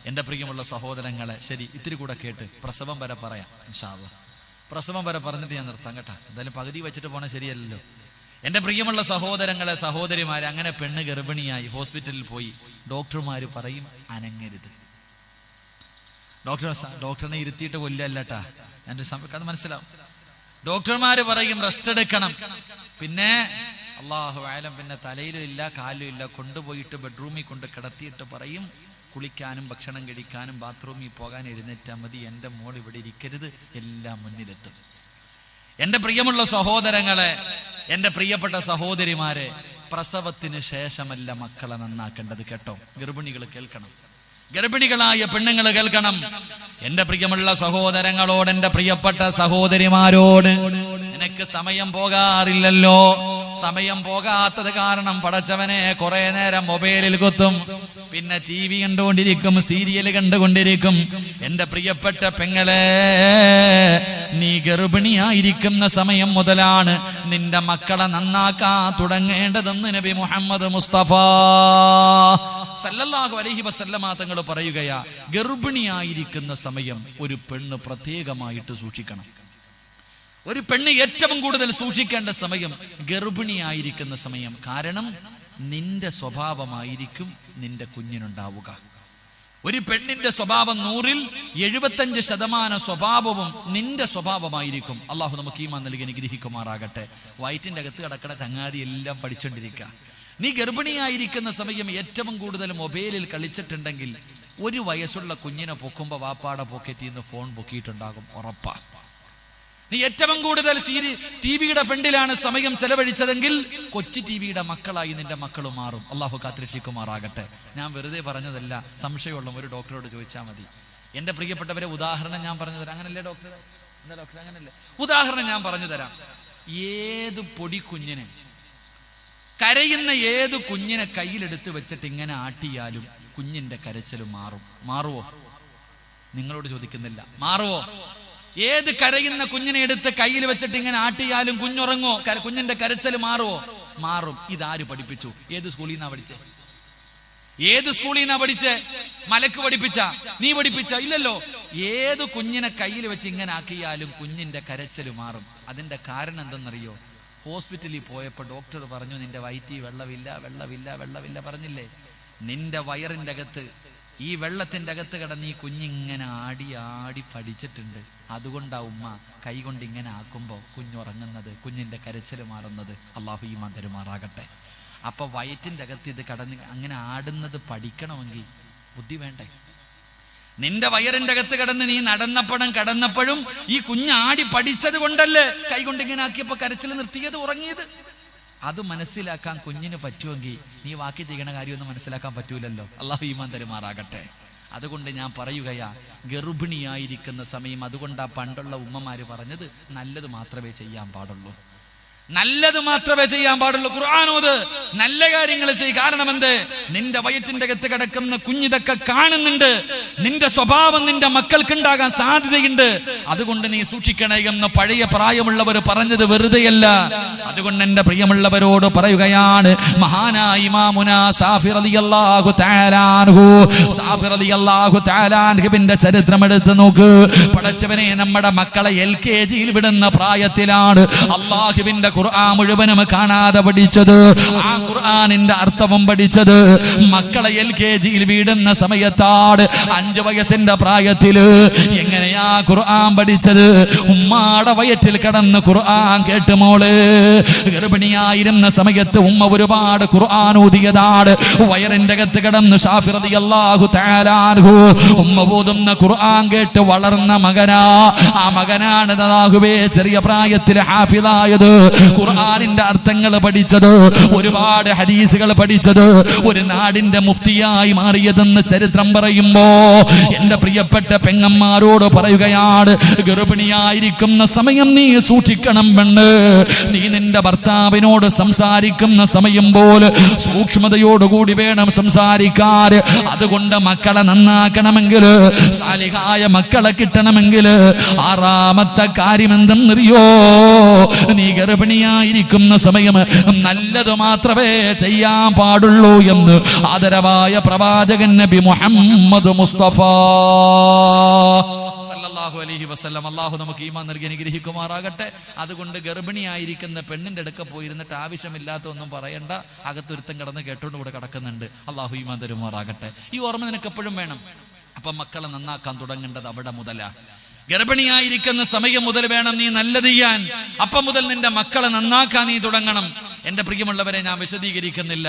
എൻ്റെ പ്രിയമുള്ള സഹോദരങ്ങളെ, ശരി, ഇത്തിരി കൂടെ കേട്ട് പ്രസവം വരെ പറയാം ഇൻഷാ അല്ലാഹ്. പ്രസവം വരെ പറഞ്ഞിട്ട് ഞാൻ നിർത്താം കേട്ടോ. എന്തായാലും പകുതി വെച്ചിട്ട് പോണേ ശരിയല്ലല്ലോ. എൻ്റെ പ്രിയമുള്ള സഹോദരങ്ങളെ, സഹോദരിമാരെ, അങ്ങനെ പെണ്ണ് ഗർഭിണിയായി ഹോസ്പിറ്റലിൽ പോയി. ഡോക്ടർമാർ പറയും അനങ്ങരുത്. ഡോക്ടറിനെ ഇരുത്തിയിട്ട് കൊല്ലല്ലേട്ടാ, എൻ്റെ അത് മനസ്സിലാവും. ഡോക്ടർമാര് പറയും റെസ്റ്റ് എടുക്കണം. പിന്നെ അല്ലാഹു അഅലം, പിന്നെ തലയിലും ഇല്ല കാലിലും ഇല്ല, കൊണ്ടുപോയിട്ട് ബെഡ്റൂമിൽ കൊണ്ട് കിടത്തിയിട്ട് പറയും കുളിക്കാനും ഭക്ഷണം കഴിക്കാനും ബാത്റൂമിൽ പോകാൻ എഴുന്നേറ്റാൽ മതി, എൻ്റെ മോൾ ഇവിടെ ഇരിക്കരുത്, എല്ലാം മുന്നിലെത്തും. എൻ്റെ പ്രിയമുള്ള സഹോദരങ്ങളെ, എൻ്റെ പ്രിയപ്പെട്ട സഹോദരിമാരെ, പ്രസവത്തിന് ശേഷമല്ല മക്കളെ നന്നാക്കേണ്ടത് കേട്ടോ. ഗർഭിണികൾ കേൾക്കണം, ഗർഭിണികളായ പെണ്ണുങ്ങൾ കേൾക്കണം. എൻ്റെ പ്രിയമുള്ള സഹോദരങ്ങളോട്, എൻ്റെ പ്രിയപ്പെട്ട സഹോദരിമാരോട്, നിനക്ക് സമയം പോകാറില്ലല്ലോ. സമയം പോകാത്തത് കാരണം പടച്ചവനെ കുറെ നേരം മൊബൈലിൽ കുത്തും, പിന്നെ TV കണ്ടുകൊണ്ടിരിക്കും, സീരിയൽ കണ്ടുകൊണ്ടിരിക്കും. എൻ്റെ പ്രിയപ്പെട്ട പെങ്ങളെ, നീ ഗർഭിണിയായിരിക്കുന്ന സമയം മുതലാണ് നിന്റെ മക്കളെ നന്നാക്കാൻ തുടങ്ങേണ്ടതെന്ന് നബി മുഹമ്മദ് മുസ്തഫ സല്ലല്ലാഹു അലൈഹി വസല്ലമ തങ്ങൾ പറയുകയാ. ഗർഭിണിയായിരിക്കുന്ന സമയം ഒരു പെണ്ണ് പ്രത്യേകമായിട്ട് സൂക്ഷിക്കണം. ഒരു പെണ്ണ് ഏറ്റവും കൂടുതൽ സൂക്ഷിക്കേണ്ട സമയം ഗർഭിണിയായിരിക്കുന്ന സമയം. കാരണം നിന്റെ സ്വഭാവമായിരിക്കും നിന്റെ കുഞ്ഞിനുണ്ടാവുക. ഒരു പെണ്ണിന്റെ സ്വഭാവം 100-ൽ 75% സ്വഭാവവും നിന്റെ സ്വഭാവമായിരിക്കും. അള്ളാഹു നമുക്ക് ഈമാൻ നൽകി അനുഗ്രഹിക്കുമാറാകട്ടെ. വയറ്റിന്റെ അകത്ത് കിടക്കണ ചങ്ങാതി എല്ലാം പഠിച്ചുകൊണ്ടിരിക്കുക. നീ ഗർഭിണിയായിരിക്കുന്ന സമയം ഏറ്റവും കൂടുതൽ മൊബൈലിൽ കളിച്ചിട്ടുണ്ടെങ്കിൽ 1 വയസ്സുള്ള കുഞ്ഞിനെ പൊക്കുമ്പോ വാപ്പാടെ പോക്കറ്റിൽ നിന്ന് ഫോൺ പൊക്കിയിട്ടുണ്ടാകും, ഉറപ്പാ. നീ ഏറ്റവും കൂടുതൽ ടിവിയുടെ ഫ്രണ്ടിലാണ് സമയം ചെലവഴിച്ചതെങ്കിൽ കൊച്ചു ടിവിയുടെ മക്കളായി നിന്റെ മക്കൾ മാറും. അള്ളാഹു കാത്തിരക്ഷിക്കുമാറാകട്ടെ. ഞാൻ വെറുതെ പറഞ്ഞതല്ല, സംശയമുള്ള ഒരു ഡോക്ടറോട് ചോദിച്ചാൽ മതി. എന്റെ പ്രിയപ്പെട്ടവരെ, ഉദാഹരണം ഞാൻ പറഞ്ഞു തരാം. അങ്ങനല്ലേ ഡോക്ടർ? എന്താ ഡോക്ടർ അങ്ങനല്ലേ? ഉദാഹരണം ഞാൻ പറഞ്ഞു തരാം. ഏത് പൊടി കുഞ്ഞിനെ, കരയുന്ന ഏത് കുഞ്ഞിനെ കയ്യിലെടുത്ത് വെച്ചിട്ട് ഇങ്ങനെ ആട്ടിയാലും കുഞ്ഞിന്റെ കരച്ചിൽ മാറുവോ? നിങ്ങളോട് ചോദിക്കുന്നില്ല, മാറുവോ? ഏത് കരയുന്ന കുഞ്ഞിനെ എടുത്ത് കയ്യിൽ വെച്ചിട്ട് ഇങ്ങനെ ആട്ടിയാലും കുഞ്ഞുറങ്ങോ? കുഞ്ഞിന്റെ കരച്ചിൽ മാറുവോ? മാറും. ഇതാര് പഠിപ്പിച്ചു? ഏത് സ്കൂളിൽ നിന്നാ പഠിച്ചേ? ഏത് സ്കൂളിൽ നിന്നാ പഠിച്ചേ? മലക്ക് പഠിപ്പിച്ച? നീ പഠിപ്പിച്ച? ഇല്ലല്ലോ. ഏത് കുഞ്ഞിനെ കയ്യിൽ വെച്ച് ഇങ്ങനെ ആക്കിയാലും കുഞ്ഞിന്റെ കരച്ചിൽ മാറും. അതിന്റെ കാരണം എന്തെന്നറിയോ? ഹോസ്പിറ്റലിൽ പോയപ്പോ ഡോക്ടർ പറഞ്ഞു, നിന്റെ വയറ്റിൽ വെള്ളമില്ല പറഞ്ഞില്ലേ? നിന്റെ വയറിന്റെ അകത്ത്, ഈ വെള്ളത്തിന്റെ അകത്ത് കിടന്ന് ഈ കുഞ്ഞിങ്ങനെ ആടി പഠിച്ചിട്ടുണ്ട്. അതുകൊണ്ടാ ഉമ്മ കൈ കൊണ്ട് ഇങ്ങനെ ആക്കുമ്പോ കുഞ്ഞുറങ്ങുന്നത്, കുഞ്ഞിന്റെ കരച്ചിൽ മാറുന്നത്. അള്ളാഹു ഈമാൻ തരുമാറാകട്ടെ. അപ്പൊ വയറ്റിന്റെ അകത്ത് ഇത് കടന്ന് അങ്ങനെ ആടുന്നത് പഠിക്കണമെങ്കിൽ ബുദ്ധി വേണ്ടേ? നിന്റെ വയറിന്റെ അകത്ത് കിടന്ന് നീ കടന്നപ്പോഴും ഈ കുഞ്ഞ് ആടി പഠിച്ചത് കൊണ്ടല്ലേ കൈ കൊണ്ട് ഇങ്ങനെ ആക്കിയപ്പോ കരച്ചിൽ നിർത്തിയത്, ഉറങ്ങിയത്. അത് മനസ്സിലാക്കാൻ കുഞ്ഞിന് പറ്റുമെങ്കിൽ നീ ബാക്കി ചെയ്യണ കാര്യമൊന്നും മനസ്സിലാക്കാൻ പറ്റൂലല്ലോ. അള്ളാഹു ഈമാൻ തരുമാറാകട്ടെ. അതുകൊണ്ട് ഞാൻ പറയുകയാ, ഗർഭിണിയായിരിക്കുന്ന സമയം, അതുകൊണ്ടാ പണ്ടുള്ള ഉമ്മമാര് പറഞ്ഞത് നല്ലത് മാത്രമേ ചെയ്യാൻ പാടുള്ളൂ. നല്ലത് മാത്രമേ ചെയ്യാൻ പാടുള്ളൂ. ഖുർആനോത്, നല്ല കാര്യങ്ങൾ ചെയ്യും. കാരണം എന്ത്? നിന്റെ വയറ്റിന്റെ അകത്ത് കിടക്കുന്ന കുഞ്ഞിതൊക്കെ കാണുന്നുണ്ട്. നിന്റെ സ്വഭാവം നിന്റെ മക്കൾക്ക് ഉണ്ടാകാൻ സാധ്യതയുണ്ട്. അതുകൊണ്ട് നീ സൂക്ഷിക്കണേ എന്ന് പഴയ പ്രായമുള്ളവർ പറഞ്ഞത് വെറുതെയല്ല. അതുകൊണ്ട് എന്റെ പ്രിയമുള്ളവരോട് പറയുകയാണ്, മഹാനായ ഇമാമുനാ സാഫി റളിയല്ലാഹു തആല അൻഹു, സാഫി റളിയല്ലാഹു തആല അൻഹുവിന്റെ ചരിത്രം എടുത്ത് നോക്ക്. പടച്ചവനെ, നമ്മുടെ മക്കളെ LKG-യിൽ വിടുന്ന പ്രായത്തിലാണ് അല്ലാഹുവിന്റെ ഖുർആൻ മുഴുവനും കാണാതെ പഠിച്ചത്. ആ ഖുർആനിന്റെ അർത്ഥവും പഠിച്ചത്. മക്കളെ LKG-യിൽ വിടുന്ന സമയത്താണ്. 5 വയസ്സിന്റെ പ്രായത്തില് എങ്ങനെയാ ഖുർആൻ പഠിച്ചത്? ഉമ്മാടെ വയറ്റിൽ കിടന്ന് ഖുർആൻ കേട്ട് മോള്. ഗർഭിണിയായിരുന്ന സമയത്ത് ഉമ്മ ഒരുപാട് ഖുർആൻ ഓതിയതാണ്. വയറിന്റെ അകത്ത് കിടന്ന് സാഫി റളിയല്ലാഹു തആല അൻഹു ഉമ്മ ഓതുന്ന ഖുർആൻ കേട്ട് വളർന്ന മകനാ. ആ മകനാണ് അല്ലാഹുവേ ചെറിയ പ്രായത്തിൽ ഹാഫിളായത്, ഖുർആനിന്റെ അർത്ഥങ്ങൾ പഠിച്ചത്, ഒരുപാട് ഹദീസുകൾ പഠിച്ചത്, ഒരു നാടിന്റെ മുഫ്തിയായി മാറിയതെന്ന് ചരിത്രം പറയുമ്പോ എന്റെ പ്രിയപ്പെട്ട പെങ്ങന്മാരോട് പറയുകയാണ്, ഗർഭിണിയായിരിക്കുന്ന സമയം നീ സൂക്ഷിക്കണം പെണ്ണ്. നീ നിന്റെ ഭർത്താവിനോട് സംസാരിക്കുന്ന സമയം പോലെ സൂക്ഷ്മതയോടുകൂടി വേണം സംസാരിക്കാൻ. അതുകൊണ്ട് മക്കളെ നന്നാക്കണമെങ്കിൽ, സാലിഹായ മക്കളെ കിട്ടണമെങ്കിൽ 6ാമത്തെ കാര്യം എന്തെന്നറിയോ? നീ ഗർഭിണിയായിരിക്കുന്ന സമയം നല്ലത് മാത്രമേ ചെയ്യാൻ പാടുള്ളൂ എന്ന് ആദരവായ പ്രവാചകൻ നബി മുഹമ്മദ് മുസ്തഫ സല്ലല്ലാഹു അലൈഹി വസല്ലം. അല്ലാഹു നമുക്ക് ഈമാൻ നൽകി അനുഗ്രഹിക്കുമാറാകട്ടെ. അതുകൊണ്ട് ഗർഭിണിയായിരിക്കുന്ന പെണ്ണിന്റെ അടുക്ക പോയിരുന്നിട്ട് ആവശ്യമില്ലാത്ത ഒന്നും പറയണ്ട. അകത്തൊരുത്തം കിടന്ന് കേട്ടോണ്ട് കൂടെ കിടക്കുന്നുണ്ട്. അല്ലാഹു ഈമാൻ തരുമാറാകട്ടെ. ഈ ഓർമ്മ നിനക്ക് എപ്പോഴും വേണം. അപ്പൊ മക്കളെ നന്നാക്കാൻ തുടങ്ങേണ്ടത് അവിടെ മുതലാ. ഗർഭിണിയായിരിക്കുന്ന സമയം മുതൽ വേണം നീ നല്ലത് ചെയ്യാൻ. അപ്പം മുതൽ നിന്റെ മക്കളെ നന്നാക്കാൻ നീ തുടങ്ങണം. എന്റെ പ്രിയമുള്ളവരെ, ഞാൻ വിശദീകരിക്കുന്നില്ല.